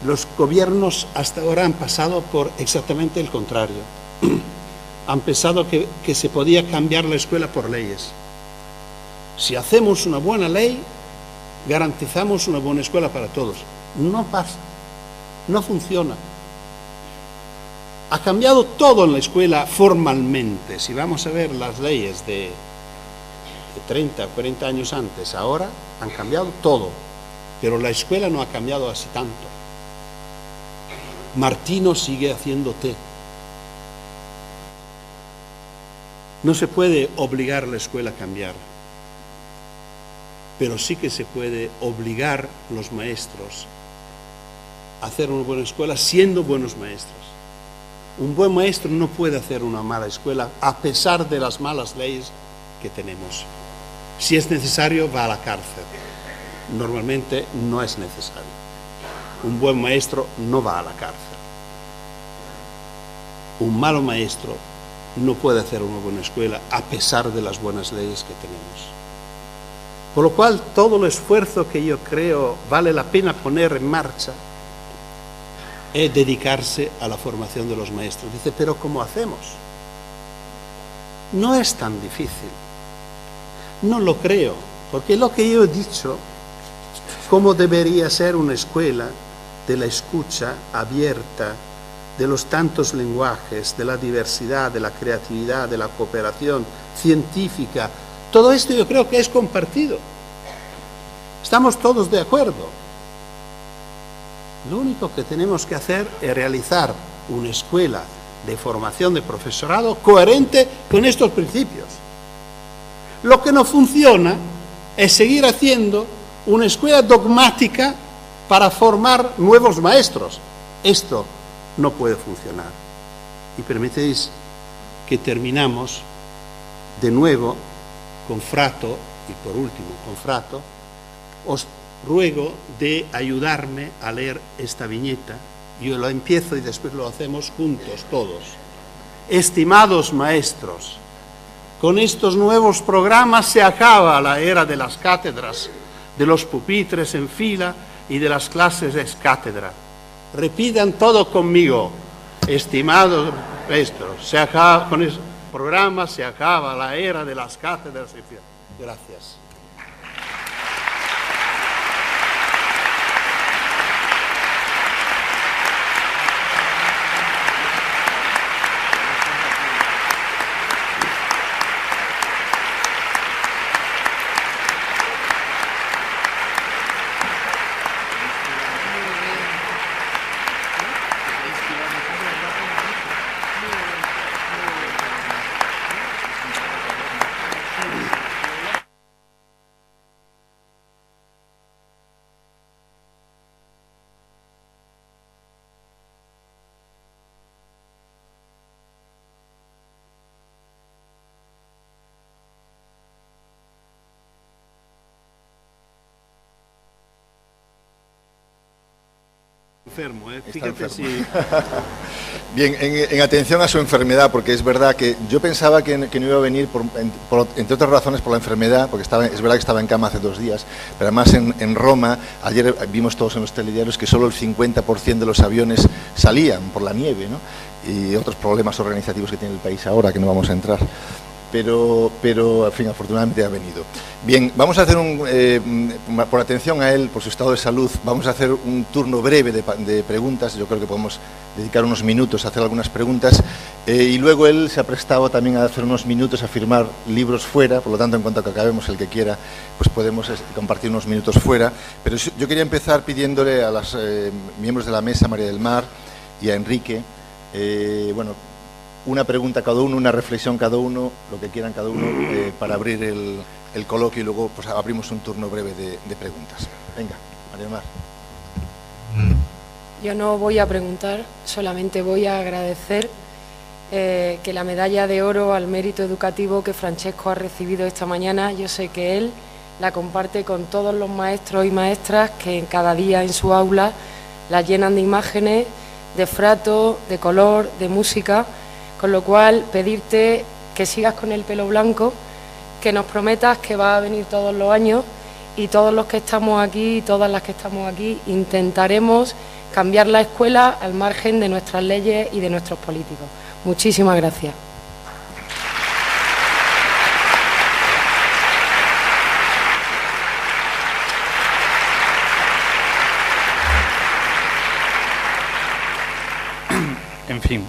los gobiernos hasta ahora han pasado por exactamente el contrario. Han pensado que se podía cambiar la escuela por leyes. Si hacemos una buena ley, garantizamos una buena escuela para todos. No pasa, no funciona. Ha cambiado todo en la escuela formalmente. Si vamos a ver las leyes de 30 o 40 años antes, ahora han cambiado todo. Pero la escuela no ha cambiado así tanto. Martino sigue haciendo té. No se puede obligar a la escuela a cambiar, pero sí que se puede obligar a los maestros a hacer una buena escuela siendo buenos maestros. Un buen maestro no puede hacer una mala escuela a pesar de las malas leyes que tenemos. Si es necesario, va a la cárcel. Normalmente no es necesario. Un buen maestro no va a la cárcel. Un malo maestro no puede hacer una buena escuela a pesar de las buenas leyes que tenemos. Por lo cual, todo el esfuerzo que yo creo vale la pena poner en marcha es dedicarse a la formación de los maestros. Dice, pero ¿cómo hacemos? No es tan difícil. No lo creo, porque lo que yo he dicho, cómo debería ser una escuela de la escucha abierta, de los tantos lenguajes, de la diversidad, de la creatividad, de la cooperación científica. Todo esto yo creo que es compartido. Estamos todos de acuerdo. Lo único que tenemos que hacer es realizar una escuela de formación de profesorado coherente con estos principios. Lo que no funciona es seguir haciendo una escuela dogmática para formar nuevos maestros. Esto no puede funcionar. Y permitéis que terminamos de nuevo con Frato, y por último con Frato. Os ruego de ayudarme a leer esta viñeta. Yo lo empiezo y después lo hacemos juntos todos. Estimados maestros, con estos nuevos programas se acaba la era de las cátedras, de los pupitres en fila y de las clases ex cátedra. Repitan todo conmigo. Estimados maestros, con estos programas se acaba la era de las cátedras en fila. Gracias. Enfermo, fíjate si... Bien, en atención a su enfermedad, porque es verdad que yo pensaba que no iba a venir, entre otras razones, por la enfermedad, porque es verdad que estaba en cama hace 2 días, pero además en Roma, ayer vimos todos en los telediarios que solo el 50% de los aviones salían por la nieve, ¿no? Y otros problemas organizativos que tiene el país ahora, que no vamos a entrar. Pero, en fin, afortunadamente ha venido. Bien, vamos a hacer por atención a él, por su estado de salud, vamos a hacer un turno breve de preguntas. Yo creo que podemos dedicar unos minutos a hacer algunas preguntas. Y luego él se ha prestado también a hacer unos minutos a firmar libros fuera, por lo tanto, en cuanto que acabemos, el que quiera, pues podemos compartir unos minutos fuera. Pero yo quería empezar pidiéndole a los miembros de la mesa, María del Mar y a Enrique, una pregunta cada uno, una reflexión cada uno, lo que quieran cada uno, para abrir el coloquio y luego pues abrimos un turno breve de preguntas. Venga, María del Mar. Yo no voy a preguntar, solamente voy a agradecer que la medalla de oro al mérito educativo que Francesco ha recibido esta mañana, yo sé que él la comparte con todos los maestros y maestras que cada día en su aula la llenan de imágenes, de frato, de color, de música. Con lo cual, pedirte que sigas con el pelo blanco, que nos prometas que va a venir todos los años y todos los que estamos aquí y todas las que estamos aquí intentaremos cambiar la escuela al margen de nuestras leyes y de nuestros políticos. Muchísimas gracias. En fin.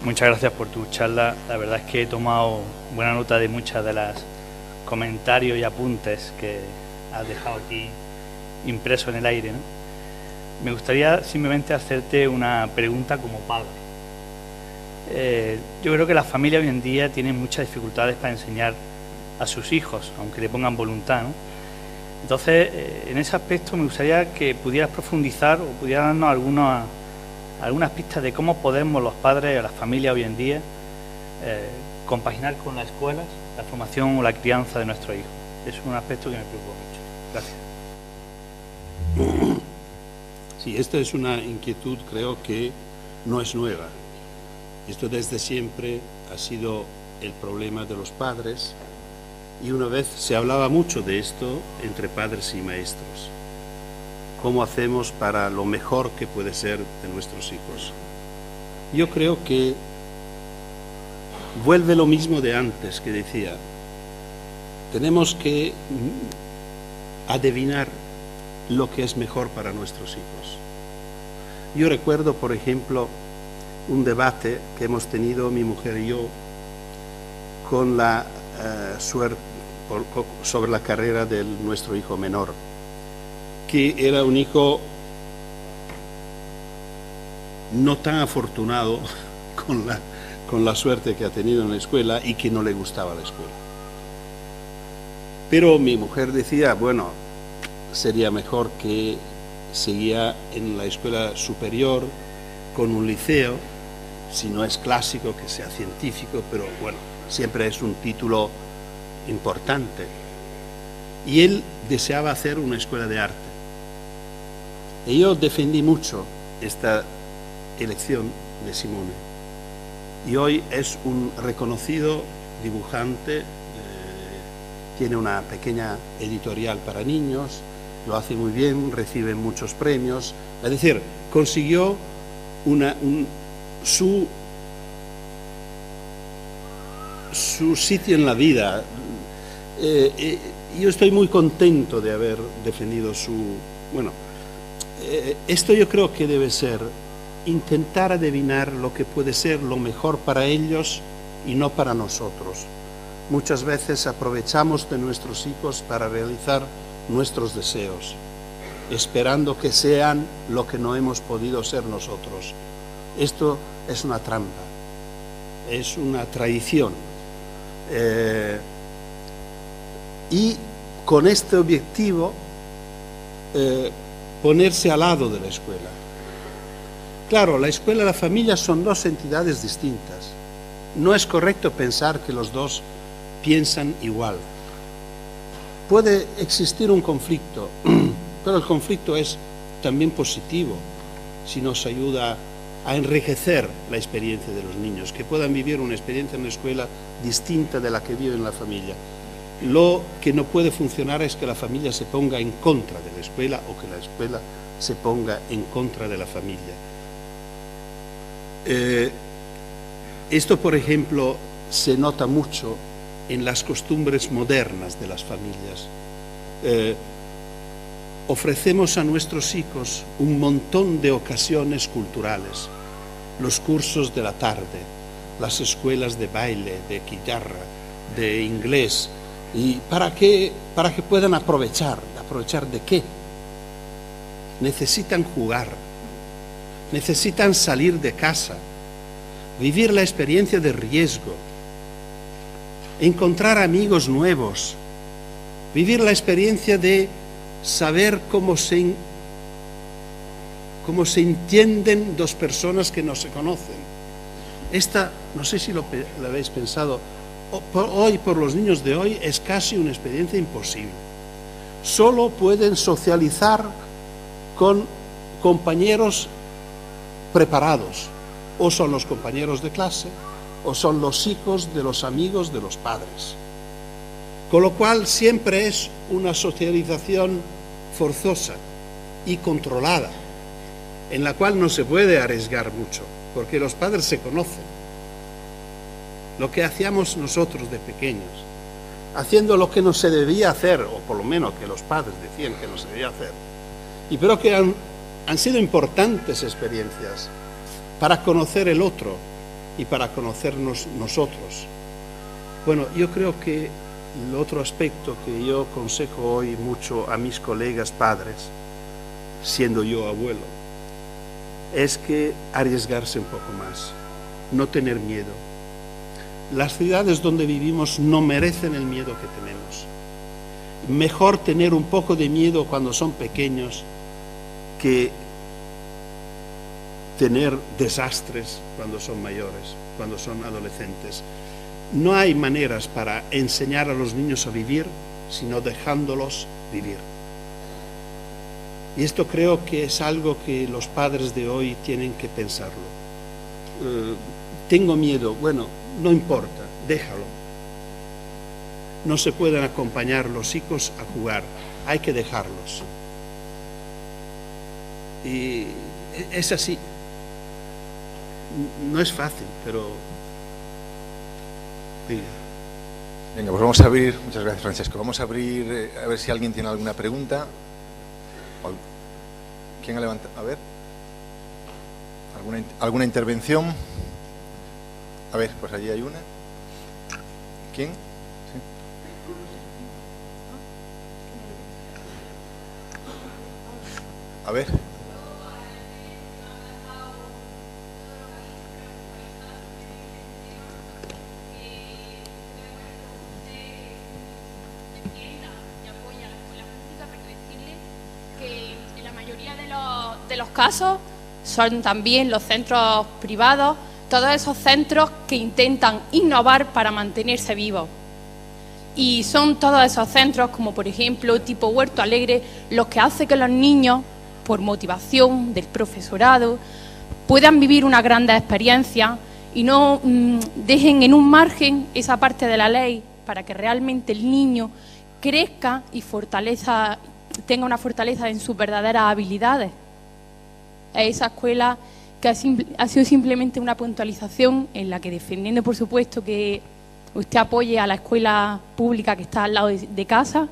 Muchas gracias por tu charla. La verdad es que he tomado buena nota de muchas de las comentarios y apuntes que has dejado aquí impreso en el aire, ¿no? Me gustaría simplemente hacerte una pregunta como padre. Yo creo que las familias hoy en día tienen muchas dificultades para enseñar a sus hijos, aunque le pongan voluntad, ¿no? Entonces, en ese aspecto me gustaría que pudieras profundizar o pudieras darnos algunas pistas de cómo podemos los padres o las familias hoy en día compaginar con las escuelas la formación o la crianza de nuestros hijos. Es un aspecto que me preocupa mucho. Gracias. Sí, esta es una inquietud, creo que no es nueva. Esto desde siempre ha sido el problema de los padres y una vez se hablaba mucho de esto entre padres y maestros. ¿Cómo hacemos para lo mejor que puede ser de nuestros hijos? Yo creo que vuelve lo mismo de antes que decía. Tenemos que adivinar lo que es mejor para nuestros hijos. Yo recuerdo, por ejemplo, un debate que hemos tenido mi mujer y yo con la sobre la carrera de nuestro hijo menor, que era un hijo no tan afortunado con la suerte que ha tenido en la escuela y que no le gustaba la escuela. Pero mi mujer decía, bueno, sería mejor que seguía en la escuela superior con un liceo, si no es clásico, que sea científico, pero bueno, siempre es un título importante. Y él deseaba hacer una escuela de arte. Y yo defendí mucho esta elección de Simone. Y hoy es un reconocido dibujante, tiene una pequeña editorial para niños, lo hace muy bien, recibe muchos premios, es decir, consiguió su sitio en la vida. Yo estoy muy contento de haber defendido esto yo creo que debe ser intentar adivinar lo que puede ser lo mejor para ellos y no para nosotros. Muchas veces aprovechamos de nuestros hijos para realizar nuestros deseos, esperando que sean lo que no hemos podido ser nosotros. Esto es una trampa, es una traición. Y con este objetivo, ponerse al lado de la escuela. Claro, la escuela y la familia son dos entidades distintas. No es correcto pensar que los dos piensan igual. Puede existir un conflicto, pero el conflicto es también positivo si nos ayuda a enriquecer la experiencia de los niños, que puedan vivir una experiencia en la escuela distinta de la que vive en la familia. Lo que no puede funcionar es que la familia se ponga en contra de la escuela o que la escuela se ponga en contra de la familia. Esto, por ejemplo, se nota mucho en las costumbres modernas de las familias. Ofrecemos a nuestros hijos un montón de ocasiones culturales, los cursos de la tarde, las escuelas de baile, de guitarra, de inglés, y para que puedan aprovechar de qué. Necesitan jugar, necesitan salir de casa, vivir la experiencia de riesgo, encontrar amigos nuevos, vivir la experiencia de saber cómo se entienden dos personas que no se conocen. Esta, no sé si lo habéis pensado, hoy por los niños de hoy es casi una experiencia imposible. Solo pueden socializar con compañeros preparados, o son los compañeros de clase, o son los hijos de los amigos de los padres. Con lo cual siempre es una socialización forzosa y controlada, en la cual no se puede arriesgar mucho, porque los padres se conocen. Lo que hacíamos nosotros de pequeños, haciendo lo que no se debía hacer, o por lo menos que los padres decían que no se debía hacer, y pero que han sido importantes experiencias para conocer el otro y para conocernos nosotros. Bueno, yo creo que el otro aspecto que yo aconsejo hoy mucho a mis colegas padres, siendo yo abuelo, es que arriesgarse un poco más, no tener miedo. Las ciudades donde vivimos no merecen el miedo que tenemos. Mejor tener un poco de miedo cuando son pequeños que tener desastres cuando son mayores, cuando son adolescentes. No hay maneras para enseñar a los niños a vivir, sino dejándolos vivir. Y esto creo que es algo que los padres de hoy tienen que pensarlo. Tengo miedo, bueno, no importa, déjalo. No se pueden acompañar los hijos a jugar, hay que dejarlos. Y es así. No es fácil, pero... Venga, pues vamos a abrir, muchas gracias Francesco, vamos a abrir, a ver si alguien tiene alguna pregunta. ¿Quién ha levantado? A ver. ¿Alguna intervención? A ver, pues allí hay una. ¿Quién? Sí. A ver. De los casos son también los centros privados, todos esos centros que intentan innovar para mantenerse vivos. Y son todos esos centros, como por ejemplo tipo Huerto Alegre, los que hacen que los niños, por motivación del profesorado, puedan vivir una gran experiencia y no dejen en un margen esa parte de la ley para que realmente el niño crezca y tenga una fortaleza en sus verdaderas habilidades. Esa escuela que ha sido simplemente una puntualización en la que, defendiendo por supuesto que usted apoye a la escuela pública que está al lado de casa,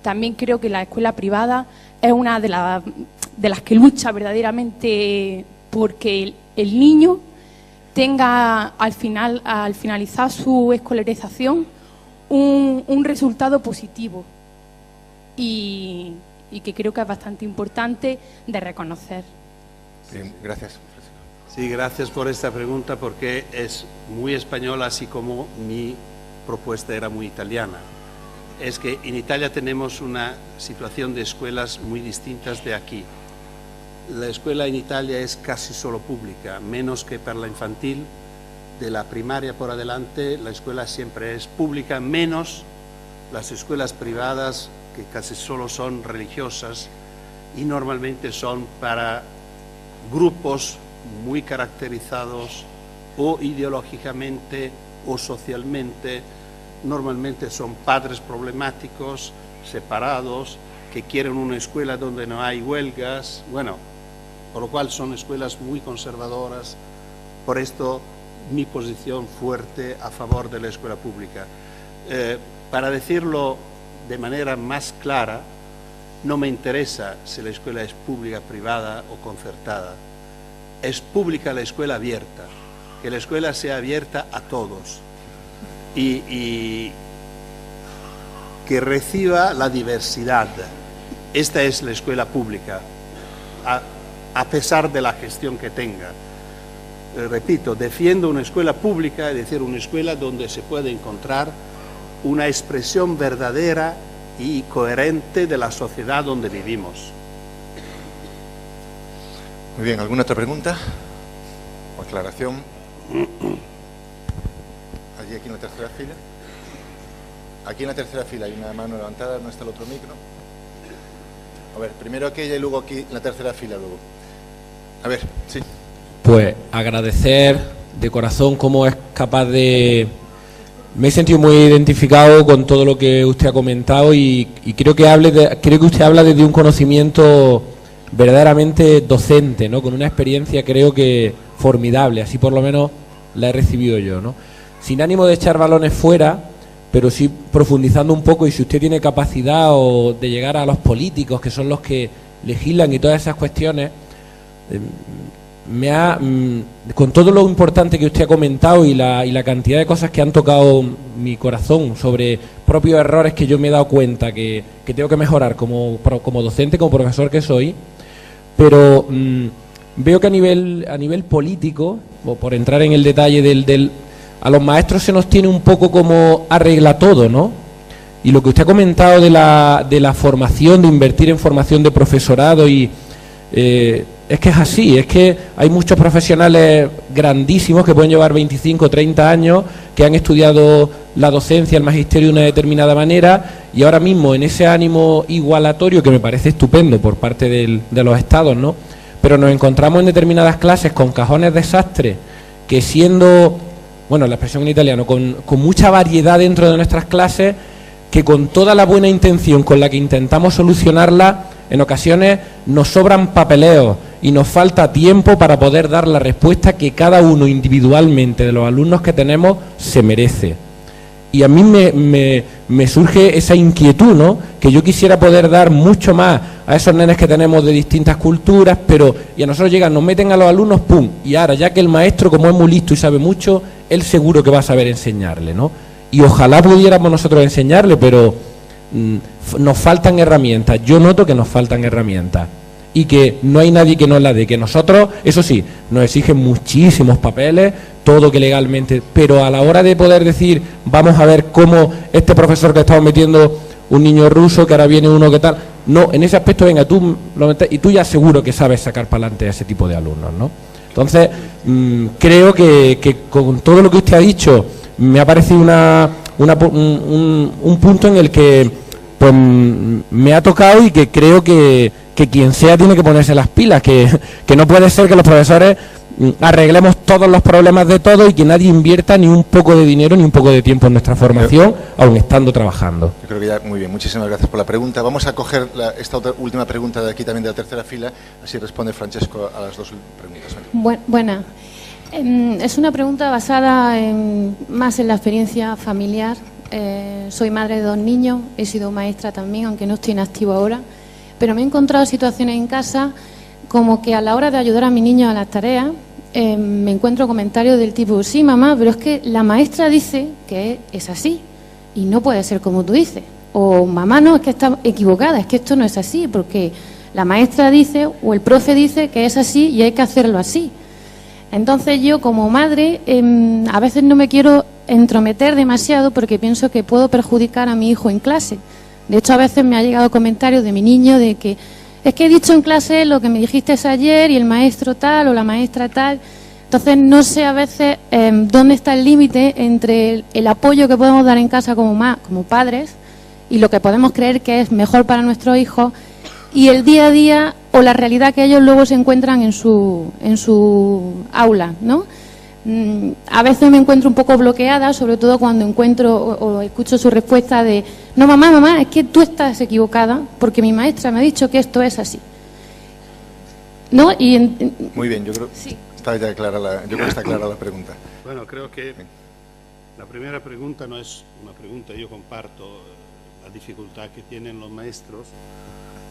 también creo que la escuela privada es una de las que lucha verdaderamente porque el niño tenga al finalizar su escolarización un resultado positivo y que creo que es bastante importante de reconocer. Bien, gracias. Sí, gracias por esta pregunta porque es muy española, así como mi propuesta era muy italiana. Es que en Italia tenemos una situación de escuelas muy distintas de aquí. La escuela en Italia es casi solo pública, menos que para la infantil. De la primaria por adelante, la escuela siempre es pública, menos las escuelas privadas, que casi solo son religiosas y normalmente son para grupos muy caracterizados o ideológicamente o socialmente. Normalmente son padres problemáticos, separados, que quieren una escuela donde no hay huelgas, bueno, por lo cual son escuelas muy conservadoras. Por esto mi posición fuerte a favor de la escuela pública. Para decirlo de manera más clara, no me interesa si la escuela es pública, privada o concertada. Es pública la escuela abierta, que la escuela sea abierta a todos y que reciba la diversidad. Esta es la escuela pública, a pesar de la gestión que tenga. Repito, defiendo una escuela pública, es decir, una escuela donde se puede encontrar una expresión verdadera y coherente de la sociedad donde vivimos. Muy bien, ¿alguna otra pregunta o aclaración? Allí, aquí en la tercera fila. Aquí en la tercera fila hay una mano levantada, ¿no está el otro micro? A ver, primero aquella y luego aquí en la tercera fila luego. A ver, sí. Pues agradecer de corazón cómo es capaz de... Me he sentido muy identificado con todo lo que usted ha comentado y creo que usted habla desde un conocimiento verdaderamente docente, ¿no? Con una experiencia creo que formidable, así por lo menos la he recibido yo, ¿no? Sin ánimo de echar balones fuera, pero sí profundizando un poco, y si usted tiene capacidad de llegar a los políticos, que son los que legislan y todas esas cuestiones, con todo lo importante que usted ha comentado y la cantidad de cosas que han tocado mi corazón sobre propios errores que yo me he dado cuenta que tengo que mejorar como docente, como profesor que soy, pero veo que a nivel político, o por entrar en el detalle a los maestros se nos tiene un poco como arregla todo, ¿no? Y lo que usted ha comentado de la formación, de invertir en formación de profesorado es que es así, es que hay muchos profesionales grandísimos que pueden llevar 25 o 30 años, que han estudiado la docencia, el magisterio de una determinada manera, y ahora mismo en ese ánimo igualatorio, que me parece estupendo por parte de los estados, ¿no? Pero nos encontramos en determinadas clases con cajones desastres, que siendo, bueno, la expresión en italiano, con mucha variedad dentro de nuestras clases, que con toda la buena intención con la que intentamos solucionarla, en ocasiones nos sobran papeleos y nos falta tiempo para poder dar la respuesta que cada uno individualmente de los alumnos que tenemos se merece. Y a mí me surge esa inquietud, ¿no? Que yo quisiera poder dar mucho más a esos nenes que tenemos de distintas culturas, pero y a nosotros llegan, nos meten a los alumnos, pum, y ahora ya que el maestro, como es muy listo y sabe mucho, él seguro que va a saber enseñarle, ¿no? Y ojalá pudiéramos nosotros enseñarle, pero nos faltan herramientas. Yo noto que nos faltan herramientas y que no hay nadie que nos la dé, que nosotros, eso sí, nos exigen muchísimos papeles, todo que legalmente, pero a la hora de poder decir, vamos a ver cómo este profesor que estamos metiendo un niño ruso, que ahora viene uno que tal, no, en ese aspecto, venga, tú lo metes, y tú ya seguro que sabes sacar para adelante a ese tipo de alumnos, ¿no? Entonces, creo que con todo lo que usted ha dicho, me ha parecido un punto en el que pues me ha tocado y que creo que quien sea tiene que ponerse las pilas, que no puede ser que los profesores arreglemos todos los problemas de todo y que nadie invierta ni un poco de dinero ni un poco de tiempo en nuestra formación, aun estando trabajando. Yo creo que ya, muy bien, muchísimas gracias por la pregunta. Vamos a coger esta última pregunta de aquí también de la tercera fila, así responde Francesco a las dos preguntas. Buena. Es una pregunta basada más en la experiencia familiar. Soy madre de 2 niños, he sido maestra también, aunque no estoy en activo ahora, pero me he encontrado situaciones en casa como que a la hora de ayudar a mi niño a las tareas, me encuentro comentarios del tipo, sí, mamá, pero es que la maestra dice que es así y no puede ser como tú dices. O mamá, no, es que está equivocada, es que esto no es así, porque la maestra dice o el profe dice que es así y hay que hacerlo así. Entonces yo como madre a veces no me quiero entrometer demasiado porque pienso que puedo perjudicar a mi hijo en clase. De hecho, a veces me ha llegado comentarios de mi niño de que es que he dicho en clase lo que me dijiste ayer y el maestro tal o la maestra tal. Entonces no sé a veces dónde está el límite entre el apoyo que podemos dar en casa como padres y lo que podemos creer que es mejor para nuestros hijos y el día a día o la realidad que ellos luego se encuentran en su aula, ¿no? A veces me encuentro un poco bloqueada, sobre todo cuando encuentro o escucho su respuesta de no, mamá, es que tú estás equivocada porque mi maestra me ha dicho que esto es así, ¿no? Muy bien, yo creo sí. Está ya clara está clara la pregunta. Bueno, creo que la primera pregunta no es una pregunta, yo comparto la dificultad que tienen los maestros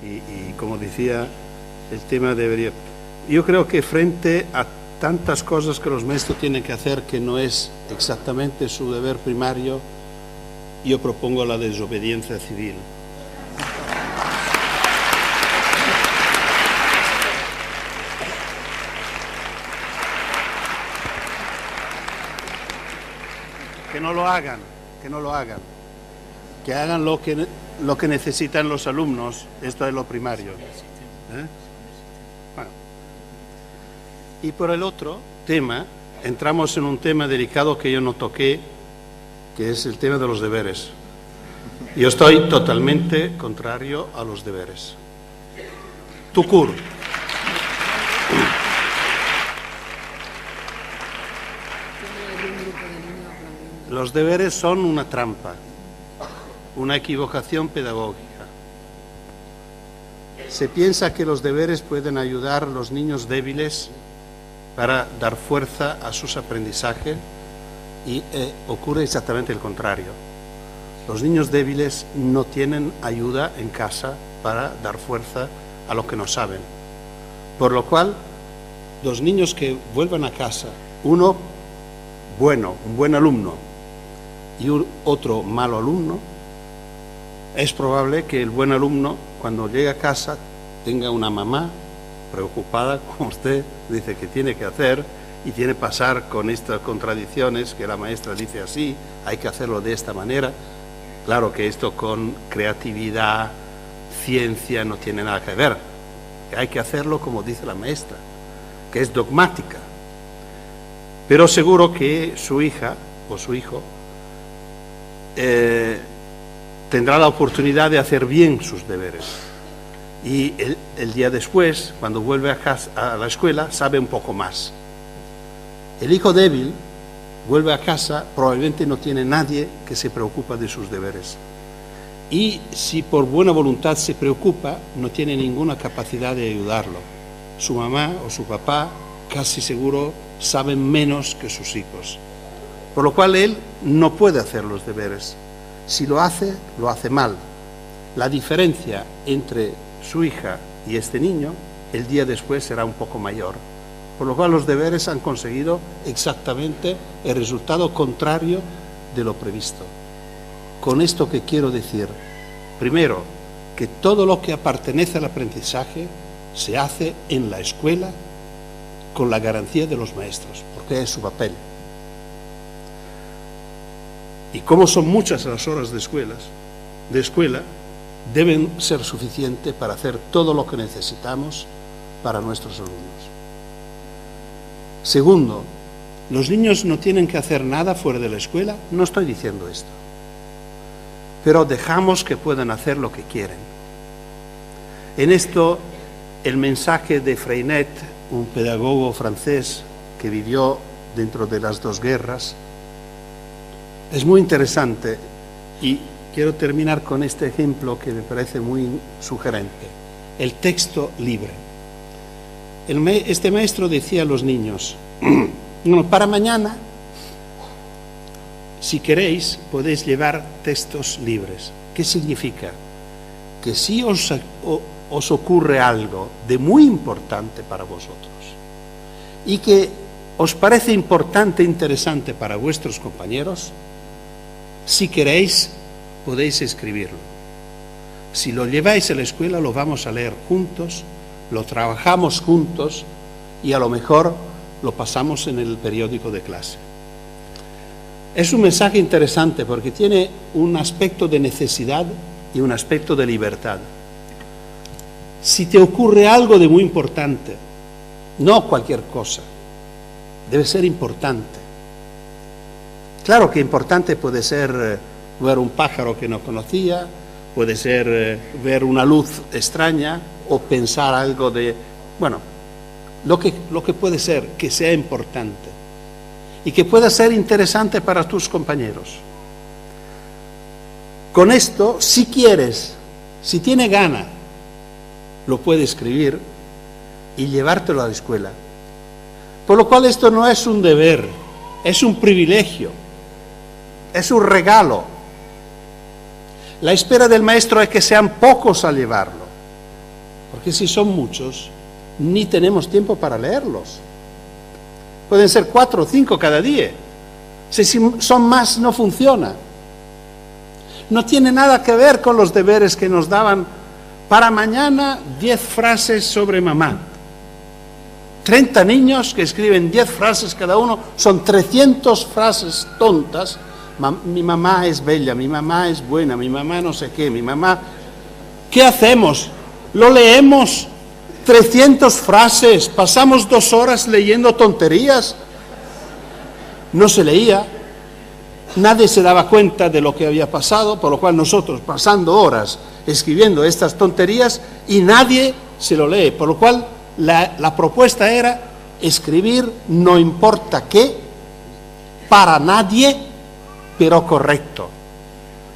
y como decía, el tema debería... Yo creo que frente a tantas cosas que los maestros tienen que hacer que no es exactamente su deber primario, yo propongo la desobediencia civil. Que no lo hagan, que hagan lo que necesitan los alumnos, esto es lo primario. Bueno. Y por el otro tema, entramos en un tema delicado que yo no toqué, que es el tema de los deberes. Yo estoy totalmente contrario a los deberes. Tucur. Los deberes son una trampa, una equivocación pedagógica. Se piensa que los deberes pueden ayudar a los niños débiles para dar fuerza a sus aprendizajes y ocurre exactamente el contrario. Los niños débiles no tienen ayuda en casa para dar fuerza a lo que no saben. Por lo cual, los niños que vuelvan a casa, uno bueno, un buen alumno, y otro malo alumno, es probable que el buen alumno, cuando llegue a casa, tenga una mamá preocupada, como usted dice que tiene que hacer, y tiene que pasar con estas contradicciones, que la maestra dice así, hay que hacerlo de esta manera. Claro que esto con creatividad, ciencia, no tiene nada que ver. Hay que hacerlo como dice la maestra, que es dogmática. Pero seguro que su hija o su hijo tendrá la oportunidad de hacer bien sus deberes y el día después, cuando vuelve a la escuela, sabe un poco más. El hijo débil vuelve a casa, probablemente no tiene nadie que se preocupa de sus deberes y si por buena voluntad se preocupa, no tiene ninguna capacidad de ayudarlo. Su mamá o su papá casi seguro saben menos que sus hijos. Por lo cual él no puede hacer los deberes. Si lo hace mal. La diferencia entre su hija y este niño, el día después será un poco mayor. Por lo cual los deberes han conseguido exactamente el resultado contrario de lo previsto. Con esto que quiero decir, primero, que todo lo que pertenece al aprendizaje se hace en la escuela con la garantía de los maestros, porque es su papel. Y como son muchas las horas de escuela, deben ser suficientes para hacer todo lo que necesitamos para nuestros alumnos. Segundo, los niños no tienen que hacer nada fuera de la escuela, no estoy diciendo esto, pero dejamos que puedan hacer lo que quieren. En esto, el mensaje de Freinet, un pedagogo francés que vivió dentro de las dos guerras, es muy interesante y quiero terminar con este ejemplo que me parece muy sugerente. El texto libre. Este maestro decía a los niños, para mañana, si queréis, podéis llevar textos libres. ¿Qué significa? Que si os ocurre algo de muy importante para vosotros y que os parece importante e interesante para vuestros compañeros, si queréis, podéis escribirlo. Si lo lleváis a la escuela, lo vamos a leer juntos, lo trabajamos juntos y a lo mejor lo pasamos en el periódico de clase. Es un mensaje interesante porque tiene un aspecto de necesidad y un aspecto de libertad. Si te ocurre algo de muy importante, no cualquier cosa, debe ser importante. Claro que importante puede ser ver un pájaro que no conocía, puede ser ver una luz extraña o pensar algo de, bueno, lo que puede ser que sea importante y que pueda ser interesante para tus compañeros. Con esto, si quieres, si tiene gana, lo puede escribir y llevártelo a la escuela. Por lo cual esto no es un deber, es un privilegio, es un regalo. La espera del maestro es que sean pocos a llevarlo, porque si son muchos, ni tenemos tiempo para leerlos. Pueden ser 4 o 5 cada día. Si son más, no funciona. No tiene nada que ver con los deberes que nos daban para mañana 10 frases sobre mamá. 30 niños que escriben 10 frases cada uno, son 300 frases tontas. Mi mamá es bella, mi mamá es buena, mi mamá no sé qué, mi mamá... ¿Qué hacemos? Lo leemos, 300 frases, pasamos 2 horas leyendo tonterías. No se leía, nadie se daba cuenta de lo que había pasado, por lo cual nosotros pasando horas escribiendo estas tonterías y nadie se lo lee, por lo cual la propuesta era escribir no importa qué, para nadie, pero correcto.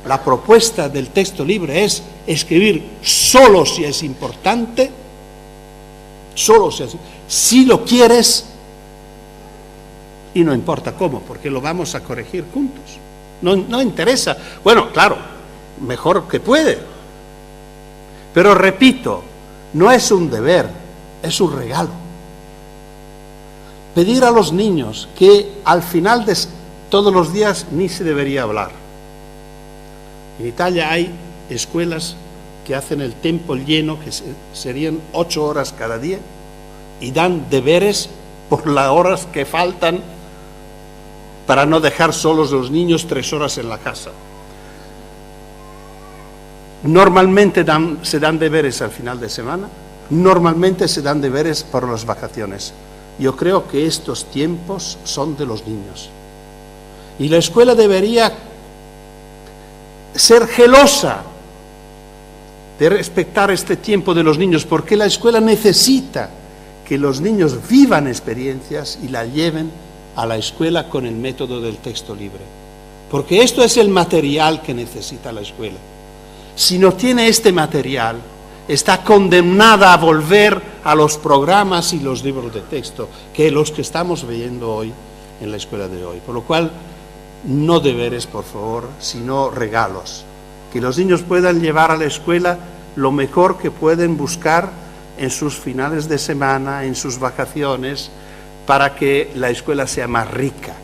La propuesta del texto libre es escribir solo si es importante, solo si lo quieres, y no importa cómo, porque lo vamos a corregir juntos. No interesa. Bueno, claro, mejor que puede. Pero repito, no es un deber, es un regalo. Pedir a los niños que al final de todos los días ni se debería hablar. En Italia hay escuelas que hacen el tiempo lleno, que serían 8 horas cada día, y dan deberes por las horas que faltan para no dejar solos los niños 3 horas en la casa. Normalmente se dan deberes al final de semana, normalmente se dan deberes por las vacaciones. Yo creo que estos tiempos son de los niños. Y la escuela debería ser celosa de respetar este tiempo de los niños, porque la escuela necesita que los niños vivan experiencias y la lleven a la escuela con el método del texto libre. Porque esto es el material que necesita la escuela. Si no tiene este material, está condenada a volver a los programas y los libros de texto, que los que estamos viendo hoy en la escuela de hoy. Por lo cual, no deberes, por favor, sino regalos. Que los niños puedan llevar a la escuela lo mejor que pueden buscar en sus finales de semana, en sus vacaciones, para que la escuela sea más rica.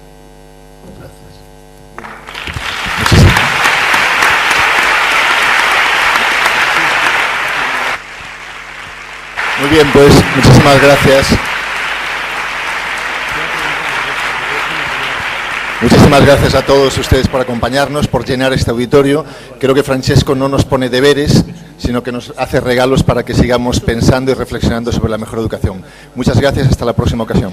Muy bien, pues muchísimas gracias. Muchísimas gracias a todos ustedes por acompañarnos, por llenar este auditorio. Creo que Francesco no nos pone deberes, sino que nos hace regalos para que sigamos pensando y reflexionando sobre la mejor educación. Muchas gracias, hasta la próxima ocasión.